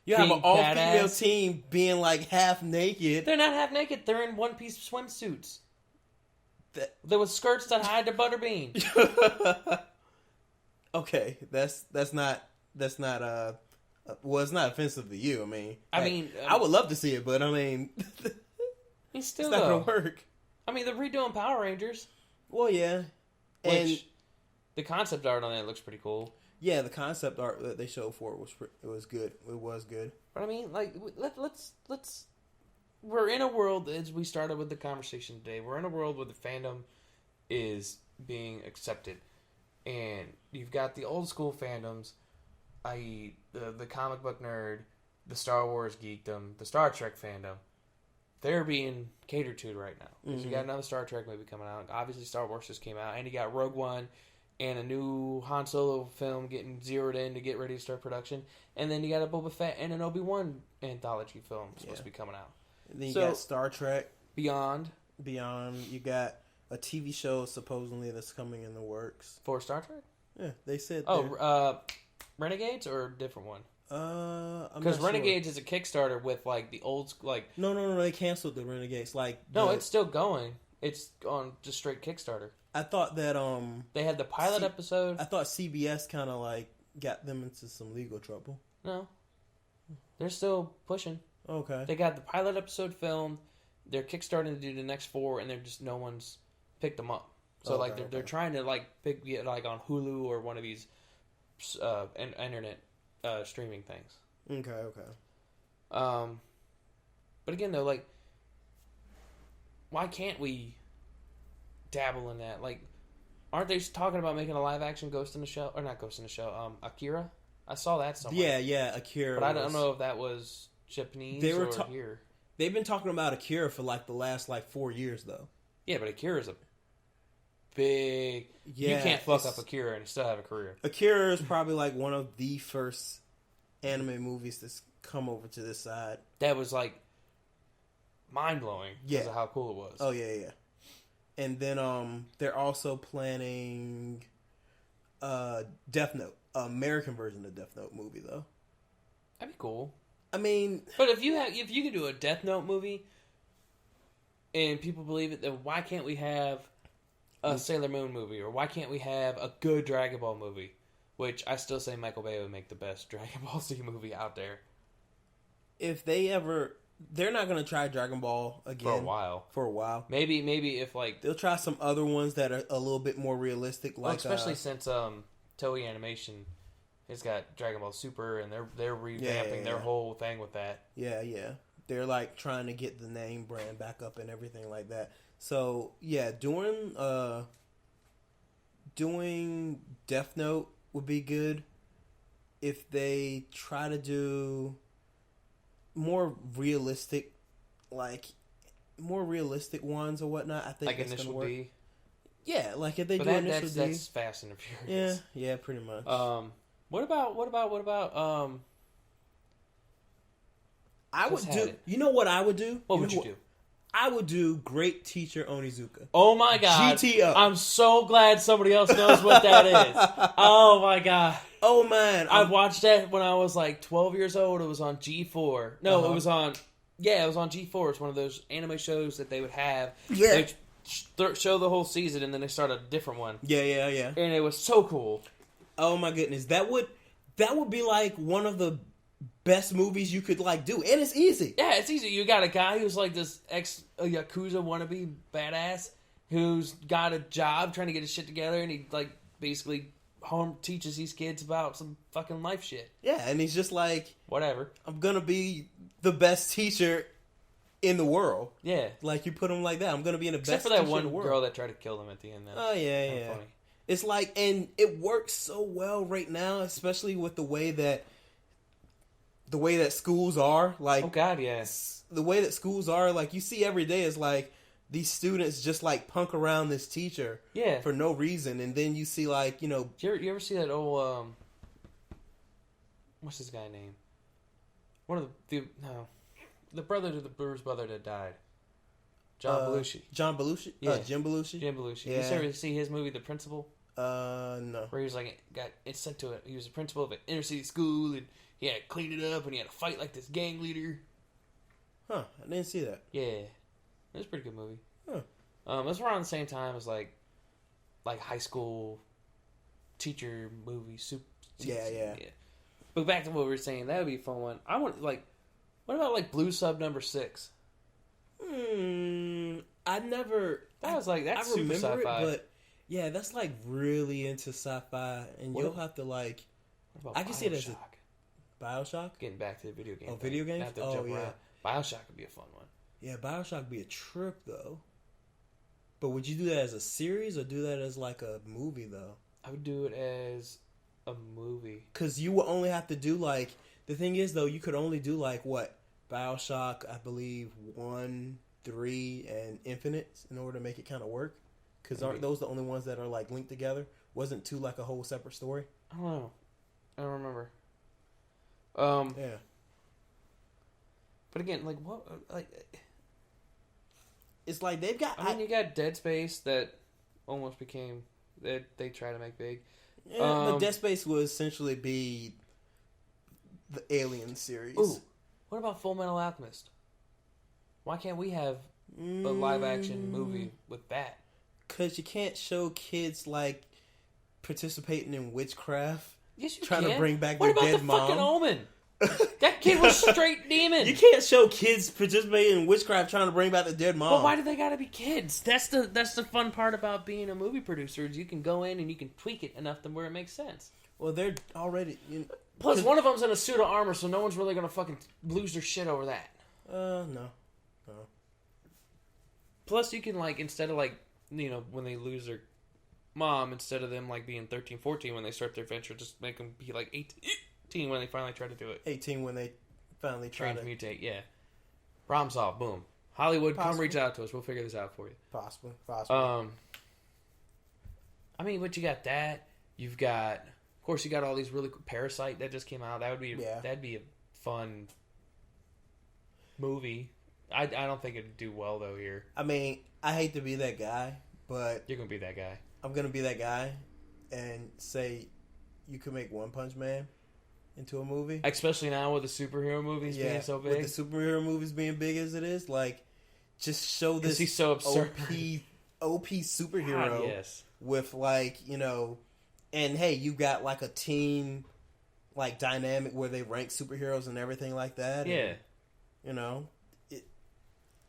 You have an all-female team being like half naked. Not half naked. They're in one-piece swimsuits. There was skirts that hide the butterbean. Okay, that's not. Well, it's not offensive to you. I mean, I would love to see it, but I mean, it's not going to work. I mean, they're redoing Power Rangers. Well, yeah, and the concept art on that looks pretty cool. Yeah, the concept art that they showed for it was good. It was good. But I mean, like, let's. We're in a world, as we started with the conversation today. We're in a world where the fandom is being accepted, and you've got the old school fandoms. I.e., the comic book nerd, the Star Wars geekdom, the Star Trek fandom, they're being catered to right now. Because you got another Star Trek movie coming out. Obviously, Star Wars just came out. And you got Rogue One and a new Han Solo film getting zeroed in to get ready to start production. And then you got a Boba Fett and an Obi-Wan anthology film supposed to be coming out. And then you got Star Trek. Beyond. You got a TV show supposedly that's coming in the works. For Star Trek? Yeah, they said. Renegades or a different one? Because Renegades is a Kickstarter with like the old like. No. They canceled the Renegades. It's still going. It's on just straight Kickstarter. I thought that they had the pilot episode. I thought CBS kind of like got them into some legal trouble. No, they're still pushing. Okay. They got the pilot episode filmed. They're kickstarting to do the next 4, and they're just no one's picked them up. So they're trying to like get like on Hulu or one of these internet streaming things. Okay. But again though, like, why can't we dabble in that? Like, aren't they talking about making a live action Ghost in the Shell, or not Ghost in the Shell? Akira. I saw that somewhere. Yeah, Akira. But I don't know if that was Japanese or here. They've been talking about Akira for like the last 4 years though. Yeah, but Akira's a big. Yeah, you can't fuck up Akira and still have a career. Akira is probably like one of the first anime movies that's come over to this side. That was like mind blowing because of how cool it was. Oh yeah. And then they're also planning Death Note, American version of Death Note movie though. That'd be cool. I mean, but if you could do a Death Note movie and people believe it, then why can't we have a Sailor Moon movie, or why can't we have a good Dragon Ball movie? Which I still say Michael Bay would make the best Dragon Ball Z movie out there. If they're not going to try Dragon Ball again for a while. Maybe if like they'll try some other ones that are a little bit more realistic, especially since Toei Animation has got Dragon Ball Super, and they're revamping their whole thing with that. Yeah. They're like trying to get the name brand back up and everything like that. So yeah, doing Death Note would be good. If they try to do more realistic ones or whatnot, I think like Initial D. Yeah, like if they But do initial D. that's Fast and the Furious. Yeah, pretty much. What about I would do. You know what I would do? What would you do? I would do Great Teacher Onizuka. Oh my god. GTO. I'm so glad somebody else knows what that is. Oh my god. Oh man. I watched that when I was like 12 years old. It was on G4. No, it was on G4. It's one of those anime shows that they would have. Yeah. They'd show the whole season and then they start a different one. Yeah. And it was so cool. Oh my goodness. That would be like one of the best movies you could like do, and it's easy. Yeah, it's easy. You got a guy who's like this Yakuza wannabe badass who's got a job trying to get his shit together, and he like basically teaches these kids about some fucking life shit. Yeah, and he's just like, whatever. I'm gonna be the best teacher in the world. Yeah, like you put him like that. I'm gonna be in the Except best. for that teacher one in the world. girl that tried to kill him at the end. Oh yeah. Funny. It's like, and it works so well right now, especially with the way that schools are. Like, oh god, yes. The way that schools are, like, you see every day is like these students just like punk around this teacher, for no reason, and then you see like, you ever see that old what's this guy name? One of the brother to the Brewers brother that died. John Belushi. John Belushi? Yeah. Jim Belushi? Jim Belushi. Yeah. You ever see his movie The Principal? No. Where he was like, it's sent to it. He was a principal of an inner city school, and he had to clean it up, and he had to fight like this gang leader. Huh, I didn't see that. Yeah. It was a pretty good movie. Huh. It was around the same time as like high school teacher movie. Yeah. But back to what we were saying, that would be a fun one. I want, like, what about like Blue Sub number 6? I never. That's I super remember sci-fi. it, but yeah, that's like really into sci-fi, and you'll have to like. What about I can see it as BioShock. Getting back to the video game. Video games. Oh yeah, around. BioShock would be a fun one. Yeah, BioShock would be a trip though. But would you do that as a series or do that as like a movie though? I would do it as a movie. Because you would only have to do like, the thing is though, you could only do like what? BioShock, I believe 1, 3, and Infinite in order to make it kind of work. Because aren't those the only ones that are like linked together? Wasn't 2 like a whole separate story? I don't know. I don't remember. Yeah. But again, like what? Like, it's like they've got. I mean, you got Dead Space that almost became that they try to make big. Yeah, but Dead Space will essentially be the Alien series. Ooh, what about Full Metal Alchemist? Why can't we have a live action movie with that? Because you can't show kids like participating in witchcraft. Yes, you trying can. to bring back their dead mom. What about the fucking Omen? That kid was straight demon. You can't show kids participating in witchcraft trying to bring back the dead mom. But why do they gotta be kids? That's the fun part about being a movie producer is you can go in and you can tweak it enough to where it makes sense. Well, they're already. Plus, one of them's in a suit of armor, so no one's really gonna fucking lose their shit over that. No. Plus, you can like instead of like when they lose their mom, instead of them like being 13, 14 when they start their venture, just make them be like 18 when they finally try to do it. 18 when they finally try to mutate. Yeah. Problem solved. Boom. Hollywood, come reach out to us. We'll figure this out for you. Possibly. I mean, but you got that. You've got, of course, you got all these really Parasite that just came out. That'd be a fun movie. I don't think it'd do well though here. I mean, I hate to be that guy, but you're gonna be that guy. I'm gonna be that guy, and say you could make One Punch Man into a movie, especially now with the superhero movies being so big. With the superhero movies being big as it is, like just show this he's so absurd. OP superhero yes. with like and hey, you got like a team like dynamic where they rank superheroes and everything like that. Yeah, and,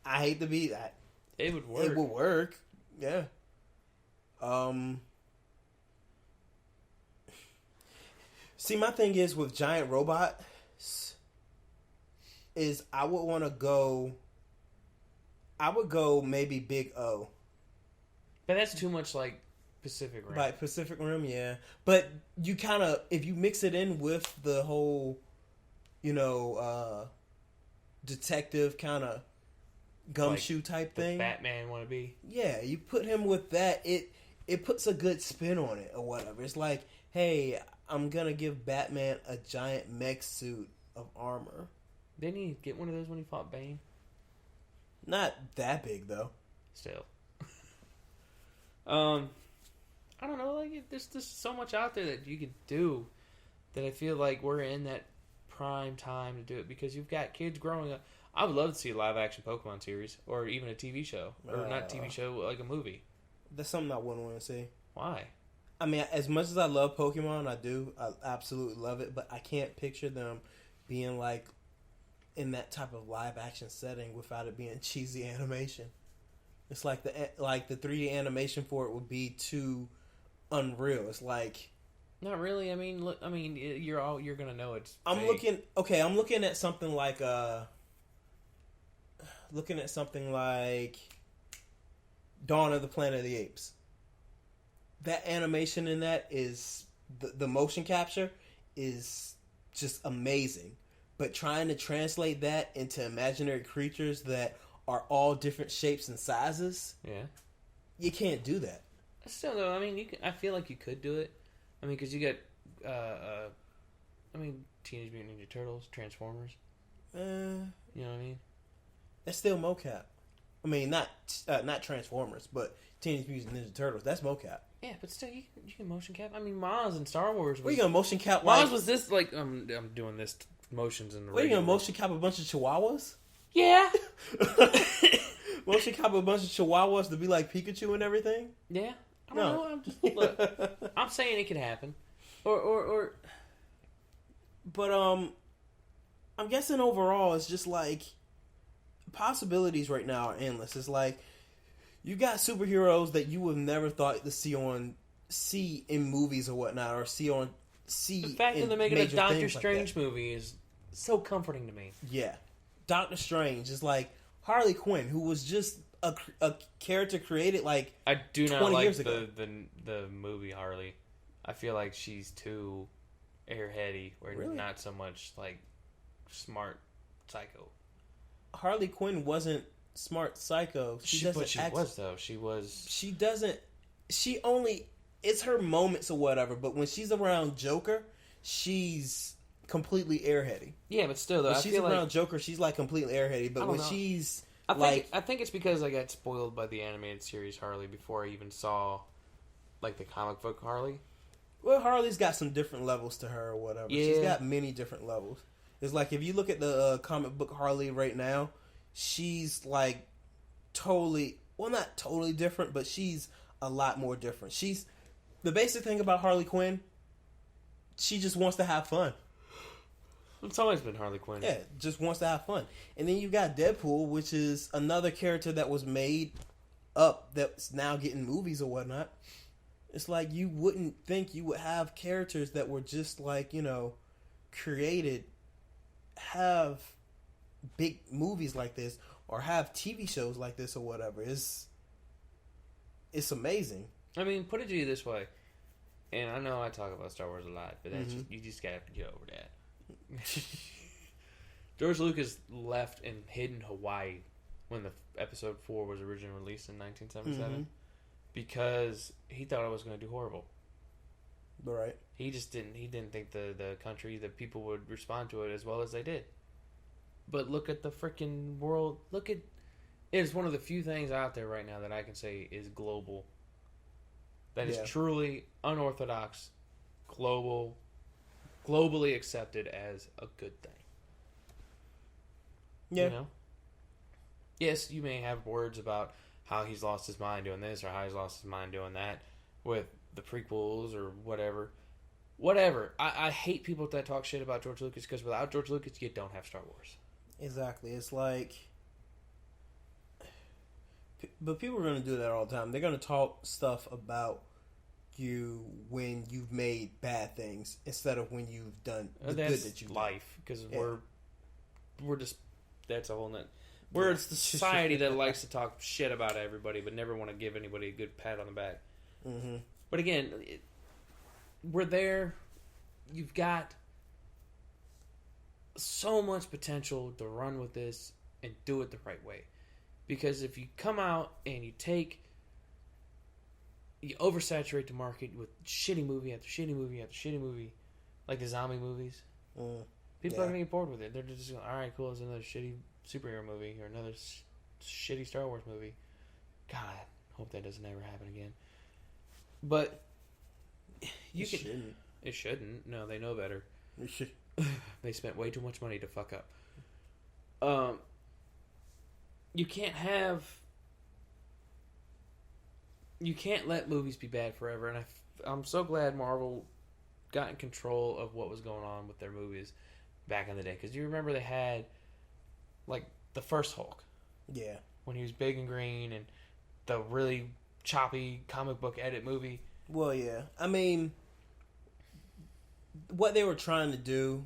I hate to be that. It would work. It would work. Yeah. See, my thing is with giant robots is I would go maybe Big O. But that's too much like Pacific Rim. Like Pacific Rim, yeah. But you kind of, if you mix it in with the whole, detective kind of gumshoe type thing. Batman wannabe. Yeah, you put him with that, it it puts a good spin on it or whatever. It's like, hey, I'm gonna give Batman a giant mech suit of armor. Didn't he get one of those when he fought Bane? Not that big though. Still. I don't know, like, there's just so much out there that you could do that I feel like we're in that prime time to do it, because you've got kids growing up. I would love to see a live action Pokemon series, or even a TV show, or not a TV show, like a movie. That's something I wouldn't want to see. Why? I mean, as much as I love Pokemon, I absolutely love it, but I can't picture them being like in that type of live action setting without it being cheesy animation. It's like the 3D animation for it would be too unreal. It's like, not really. I mean, look. I mean, you're gonna know it's. I'm fake. looking at something like Dawn of the Planet of the Apes. That animation in that is the motion capture is just amazing. But trying to translate that into imaginary creatures that are all different shapes and sizes, yeah, you can't do that. Still, though, I mean, I feel like you could do it. I mean, because you got, Teenage Mutant Ninja Turtles, Transformers. You know what I mean? That's still mocap. I mean, not Transformers, but Teenage Mutant Ninja Turtles. That's mocap. Yeah, but still, you can motion cap. I mean, Maz in Star Wars was... What are you going to motion cap? Maz was this, like, I'm doing this motions in the What are you going to motion cap a bunch of chihuahuas? Yeah. Motion cap a bunch of chihuahuas to be like Pikachu and everything? Yeah. I don't know. I'm just... Look, I'm saying it could happen. Or... But, I'm guessing overall it's just like... Possibilities right now are endless. It's like... You got superheroes that you would have never thought to see in movies or whatnot, or see. The fact that they're making a Doctor Strange movie is so comforting to me. Yeah, Doctor Strange is like Harley Quinn, who was just a character created like I do not 20 like years ago. the movie Harley. I feel like she's too airheady, or Really? not so much like smart psycho. Harley Quinn wasn't smart psycho. She only, it's her moments or whatever, but when she's around Joker, she's completely airheady. Yeah, but still though, when she's around Joker, she's like completely airheady, but when she's I think it's because I got spoiled by the animated series Harley before I even saw like the comic book Harley. Well, Harley's got some different levels to her or whatever. Yeah. She's got many different levels. It's like if you look at the comic book Harley right now, she's like totally, well, not totally different, but she's a lot more different. She's, the basic thing about Harley Quinn, she just wants to have fun. It's always been Harley Quinn. Yeah, just wants to have fun. And then you got Deadpool, which is another character that was made up that's now getting movies or whatnot. It's like you wouldn't think you would have characters that were just like, you know, created, have big movies like this or have TV shows like this or whatever. It's amazing. I mean, put it to you this way, and I know I talk about Star Wars a lot, but that's you just gotta get over that. George Lucas left and hid in Hawaii when the episode 4 was originally released in 1977 because he thought it was going to do horrible. Right. He didn't think the country, the people would respond to it as well as they did. But look at the freaking world. It is one of the few things out there right now that I can say is global. That is truly unorthodox, globally accepted as a good thing. Yeah. You know? Yes, you may have words about how he's lost his mind doing this or how he's lost his mind doing that with the prequels or whatever. Whatever. I hate people that talk shit about George Lucas because without George Lucas, you don't have Star Wars. Exactly. It's like... But people are going to do that all the time. They're going to talk stuff about you when you've made bad things instead of when you've done the good that you've life, because we're just... That's a whole nother... We're a society that likes to talk shit about everybody but never want to give anybody a good pat on the back. Mm-hmm. But again, we're there. You've got so much potential to run with this and do it the right way. Because if you come out and you take you oversaturate the market with shitty movie after shitty movie after shitty movie, like the zombie movies. People are gonna get bored with it. They're just going, all right, cool. It's another shitty superhero movie or another shitty Star Wars movie. God, I hope that doesn't ever happen again. But shouldn't. It shouldn't. No, they know better. It should. They spent way too much money to fuck up. You can't let movies be bad forever, and I'm so glad Marvel got in control of what was going on with their movies back in the day. Because you remember they had, like, the first Hulk. Yeah. When he was big and green, and the really choppy comic book edit movie. Well, yeah. I mean, what they were trying to do,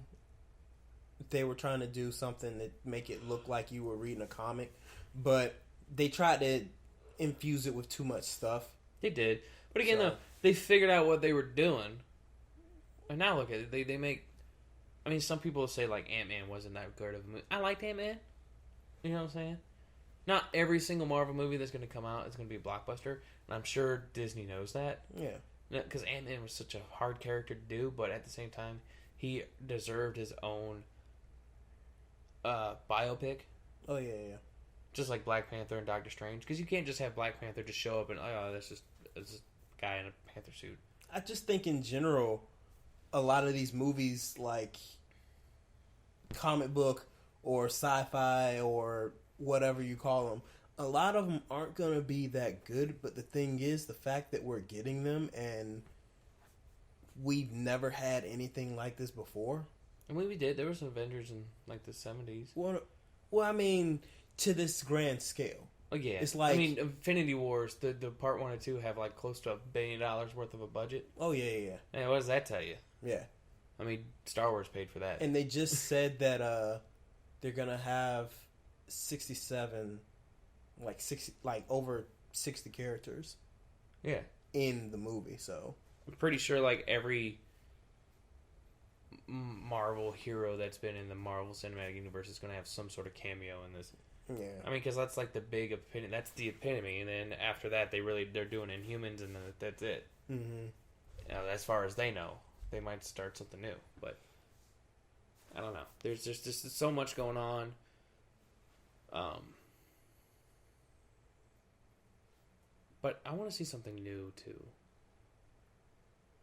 something that make it look like you were reading a comic, but they tried to infuse it with too much stuff. They did. But again, though, they figured out what they were doing. And now look at it. They make... I mean, some people say, like, Ant-Man wasn't that good of a movie. I liked Ant-Man. You know what I'm saying? Not every single Marvel movie that's going to come out is going to be a blockbuster. And I'm sure Disney knows that. Yeah. Because Ant-Man was such a hard character to do, but at the same time, he deserved his own biopic. Oh, yeah. Just like Black Panther and Doctor Strange. Because you can't just have Black Panther just show up and, oh, that's just a guy in a Panther suit. I just think in general, a lot of these movies, like comic book or sci-fi or whatever you call them, a lot of them aren't going to be that good. But the thing is, the fact that we're getting them and we've never had anything like this before. I mean, we did. There was some Avengers in, like, the 70s. Well, I mean, to this grand scale. Oh, yeah. It's like... I mean, Infinity Wars, the part 1 and 2 have, like, close to $1 billion worth of a budget. Oh, yeah. Hey, what does that tell you? Yeah. I mean, Star Wars paid for that. And they just said that they're going to have 67... like over 60 characters. Yeah. In the movie, so I'm pretty sure like every Marvel hero that's been in the Marvel Cinematic Universe is going to have some sort of cameo in this. Yeah. I mean, because that's like the big epitome. That's the epitome, and then after that, they're doing Inhumans, and then that's it. Mm-hmm. As far as they know, they might start something new, but I don't know. There's just so much going on. But I want to see something new, too.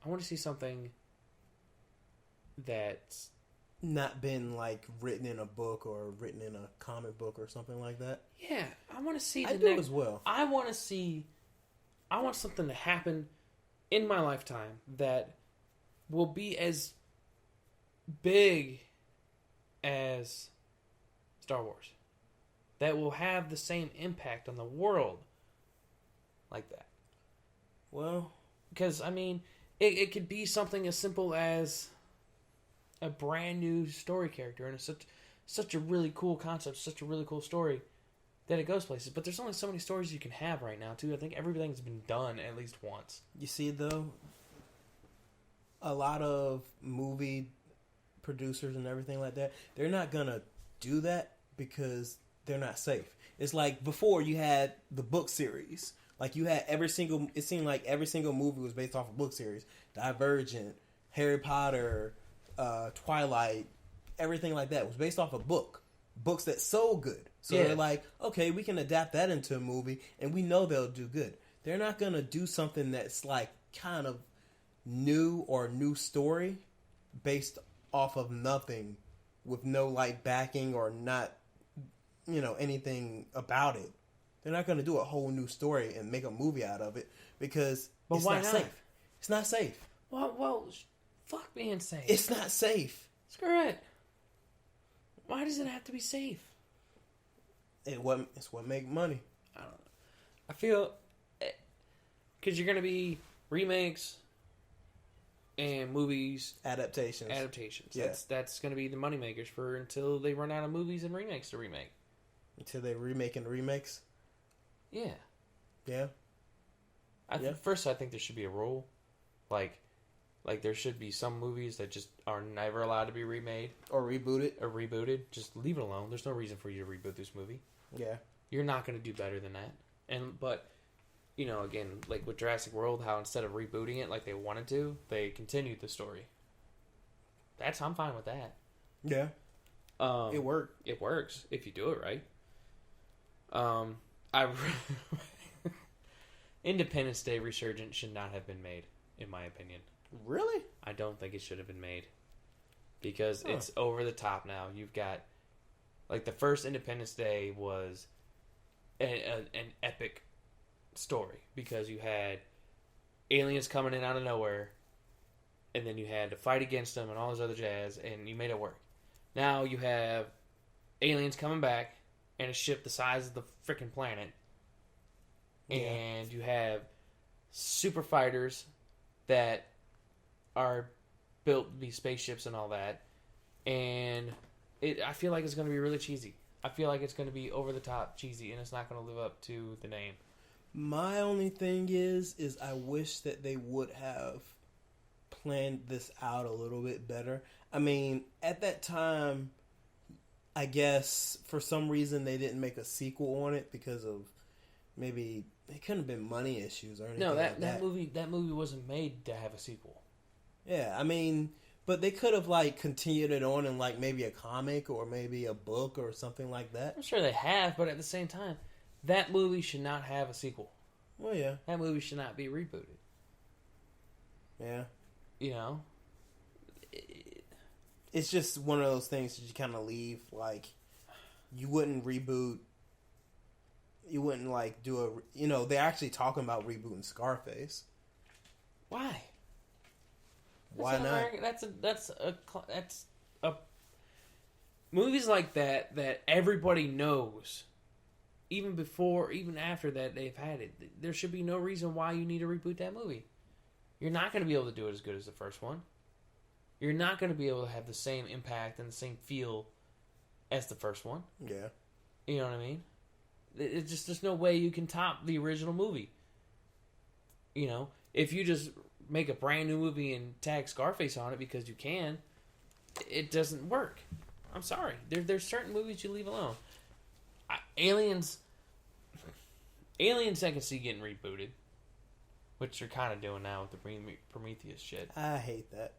I want to see something that's... not been, like, written in a book or written in a comic book or something like that. Yeah, I want to see I do as well. I want something to happen in my lifetime that will be as big as Star Wars. That will have the same impact on the world like that. Well, because I mean, it could be something as simple as a brand new story character and it's such a really cool concept, such a really cool story that it goes places. But there's only so many stories you can have right now too. I think everything's been done at least once. You see, though, a lot of movie producers and everything like that, they're not gonna do that because they're not safe. It's like before you had the book series. Like you had it seemed like every single movie was based off a book series. Divergent, Harry Potter, Twilight, everything like that was based off a book. Books that sold good. So they're like, okay, we can adapt that into a movie and we know they'll do good. They're not going to do something that's like kind of new or new story based off of nothing with no like backing or not, anything about it. They're not going to do a whole new story and make a movie out of it because it's not safe. It's not safe. Well, fuck being safe. It's not safe. Screw it. Why does it have to be safe? It's what make money. I don't know. I feel because you're going to be remakes and movies adaptations. Yeah. That's going to be the moneymakers for until they run out of movies and remakes to remake. Until they remake and remakes. Yeah. Yeah. First, I think there should be a rule, like there should be some movies that just are never allowed to be remade or rebooted. Just leave it alone. There's no reason for you to reboot this movie. Yeah. You're not going to do better than that. But again, like with Jurassic World, how instead of rebooting it like they wanted to, they continued the story. I'm fine with that. Yeah. It worked. It works if you do it right. I Independence Day Resurgence should not have been made, in my opinion. Really? I don't think it should have been made because it's over the top now. You've got like the first Independence Day was an epic story because you had aliens coming in out of nowhere, and then you had to fight against them and all this other jazz, and you made it work. Now you have aliens coming back and a ship the size of the freaking planet, and you have super fighters that are built to be spaceships and all that, and I feel like it's going to be really cheesy. I feel like it's going to be over the top cheesy, and it's not going to live up to the name. My only thing is I wish that they would have planned this out a little bit better. I mean, at that time, I guess for some reason they didn't make a sequel on it because of maybe it couldn't have been money issues or anything. No, that that movie wasn't made to have a sequel. Yeah, I mean, but they could have like continued it on in like maybe a comic or maybe a book or something like that. I'm sure they have, but at the same time, that movie should not have a sequel. Well, yeah, that movie should not be rebooted. Yeah, it's just one of those things that you kind of leave. Like, you wouldn't reboot. You wouldn't like do a. They're actually talking about rebooting Scarface. Why? Why not? That's a movies like that everybody knows. Even before, even after that, they've had it. There should be no reason why you need to reboot that movie. You're not going to be able to do it as good as the first one. You're not going to be able to have the same impact and the same feel as the first one. Yeah. You know what I mean? It's just, there's no way you can top the original movie. If you just make a brand new movie and tag Scarface on it because you can, it doesn't work. I'm sorry. There's certain movies you leave alone. Aliens, I can see getting rebooted, which they're kind of doing now with the Prometheus shit. I hate that.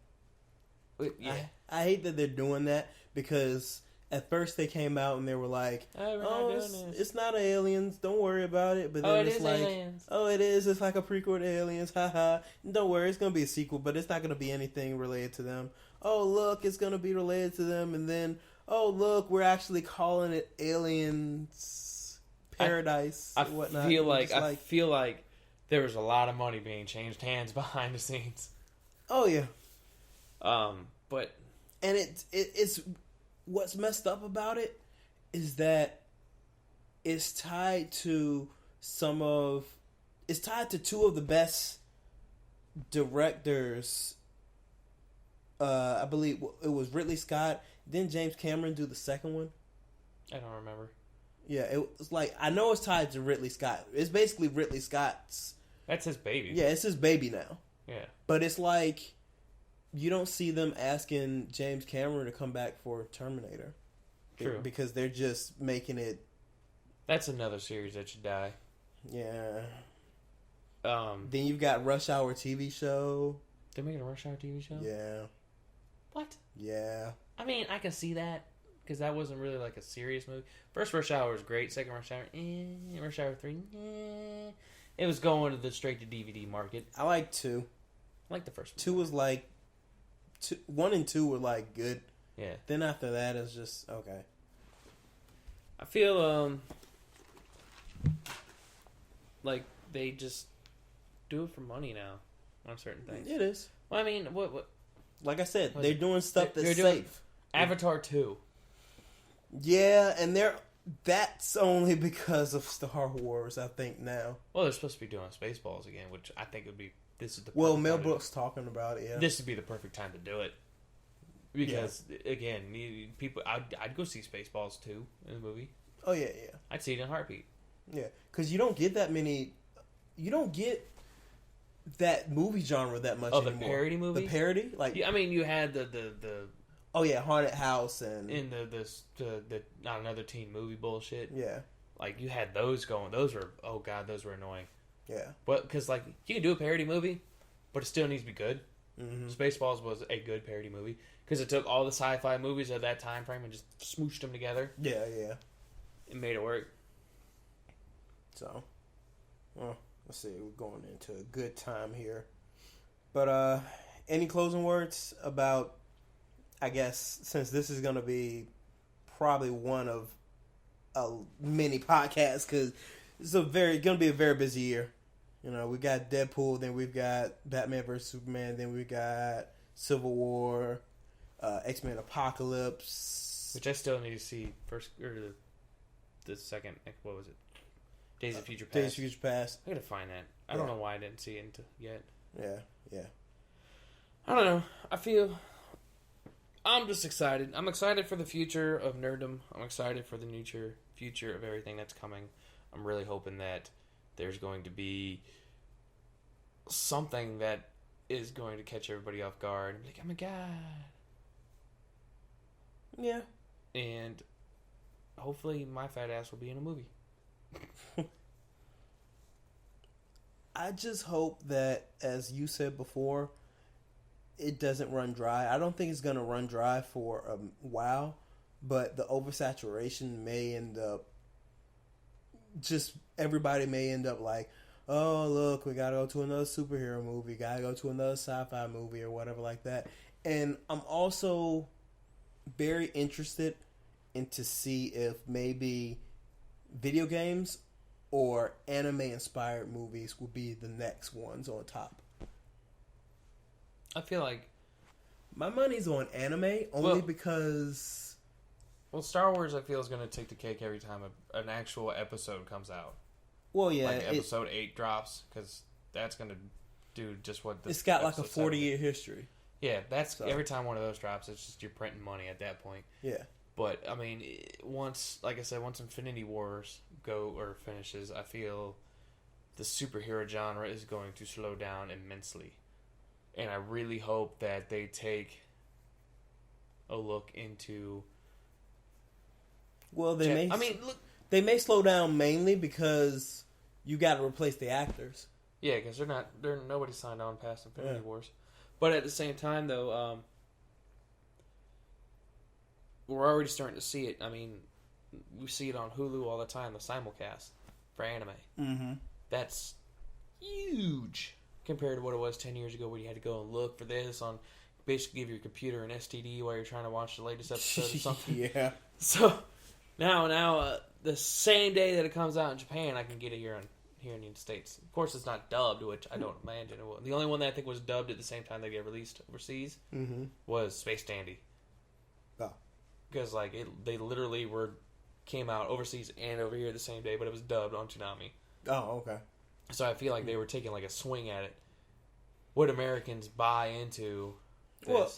Yeah. I hate that they're doing that because at first they came out and they were like, it's not aliens, don't worry about it. But then it's like, aliens. It is. It's like a prequel to Aliens, haha. Don't worry, it's going to be a sequel, but it's not going to be anything related to them. Oh, look, it's going to be related to them, and then, oh, look, we're actually calling it Aliens Paradise and whatnot. I feel like there was a lot of money being changed hands behind the scenes. Oh, yeah. But... And it's... What's messed up about it is that it's tied to two of the best directors. I believe it was Ridley Scott. Didn't James Cameron do the second one? I don't remember. Yeah, it was like, I know it's tied to Ridley Scott. It's basically Ridley Scott's. That's his baby. Yeah, it's his baby now. Yeah. But it's like, you don't see them asking James Cameron to come back for Terminator. True. Because they're just making it... That's another series that should die. Yeah. Then you've got Rush Hour TV show. They're making a Rush Hour TV show? Yeah. What? Yeah. I mean, I can see that. Because that wasn't really like a serious movie. First Rush Hour was great. Second Rush Hour, Rush Hour 3, It was going to the straight-to-DVD market. I like 2. I like the first one. 2 was like... 1 and 2 were like good. Yeah. Then after that, it's just okay. I feel like they just do it for money now on certain things. It is. Well, I mean, what? Like I said, they're doing stuff that's safe. Avatar 2. Yeah, and that's only because of Star Wars, I think now. Well, they're supposed to be doing Spaceballs again, which I think would be. This is the Mel Brooks talking about it. Yeah, this would be the perfect time to do it because again, people. I'd go see Spaceballs 2 in the movie. Oh yeah, yeah. I'd see it in a heartbeat. Yeah, because you don't get that many. You don't get that movie genre that much anymore. The parody movie. The parody, like I mean, you had the. Oh yeah, Haunted House and the not another teen movie bullshit. Yeah, like you had those going. Those were those were annoying. Yeah. But because like you can do a parody movie, but it still needs to be good. Mm-hmm. Spaceballs was a good parody movie because it took all the sci-fi movies of that time frame and just smooshed them together. Yeah, yeah. It made it work. So, well, let's see. We're going into a good time here. But any closing words about? I guess since this is going to be probably one of a mini podcast because it's going to be a very busy year. You know, we got Deadpool, then we've got Batman vs Superman, then we got Civil War, X-Men Apocalypse, which I still need to see first or the second. What was it? Days of Future Past. Days of Future Past. I gotta find that. I don't know why I didn't see it yet. Yeah. I don't know. I'm just excited. I'm excited for the future of nerddom. I'm excited for the future of everything that's coming. I'm really hoping that there's going to be something that is going to catch everybody off guard. Like, oh my god. Yeah. And hopefully my fat ass will be in a movie. I just hope that, as you said before, it doesn't run dry. I don't think it's going to run dry for a while, but the oversaturation may end up just everybody may end up like, oh, look, we got to go to another superhero movie, got to go to another sci-fi movie or whatever like that. And I'm also very interested in to see if maybe video games or anime-inspired movies will be the next ones on top. I feel like my money's on anime only because... Well, Star Wars, I feel, is going to take the cake every time an actual episode comes out. Well, yeah. Like episode 8 drops, because that's going to do just what... It's got like a 40-year history. Yeah, that's every time one of those drops, it's just you're printing money at that point. Yeah. But, I mean, once Infinity Wars finishes, I feel the superhero genre is going to slow down immensely. And I really hope that they take a look into... Well, they may slow down mainly because you got to replace the actors. Yeah, because nobody signed on past Infinity Wars. But at the same time, though, we're already starting to see it. I mean, we see it on Hulu all the time, the simulcast for anime. Mm-hmm. That's huge compared to what it was 10 years ago, where you had to go and look for this on, basically give your computer an STD while you're trying to watch the latest episode or something. Yeah. So now, the same day that it comes out in Japan, I can get it here in the United States. Of course, it's not dubbed, which I don't imagine it will. The only one that I think was dubbed at the same time they get released overseas was Space Dandy. Oh. Because they literally came out overseas and over here the same day, but it was dubbed on Toonami. Oh, okay. So I feel like they were taking like a swing at it. Would Americans buy into this? Well,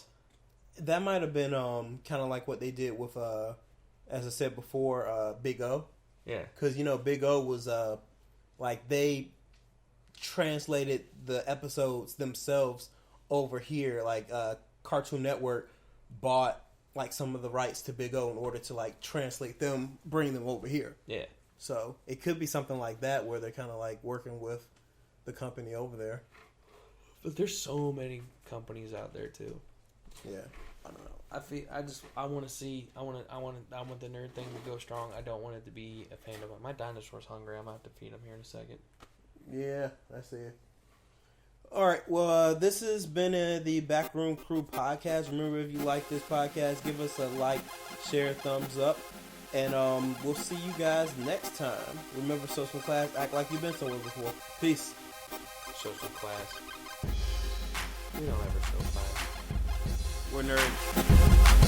that might have been kind of like what they did with, as I said before, Big O. Yeah. Because, Big O was, they translated the episodes themselves over here. Like, Cartoon Network bought, some of the rights to Big O in order to, translate them, bring them over here. Yeah. So, it could be something like that where they're kind of, working with the company over there. But there's so many companies out there, too. Yeah. I don't know. I want the nerd thing to go strong. I don't want it to be a fandom. My dinosaur's hungry. I'm going to have to feed him here in a second. Yeah, I see it. All right. Well, this has been the Backroom Crew podcast. Remember, if you like this podcast, give us a like, share, thumbs up. And we'll see you guys next time. Remember, show some class. Act like you've been somewhere before. Peace. Show some class. We don't ever show class. We're nerds.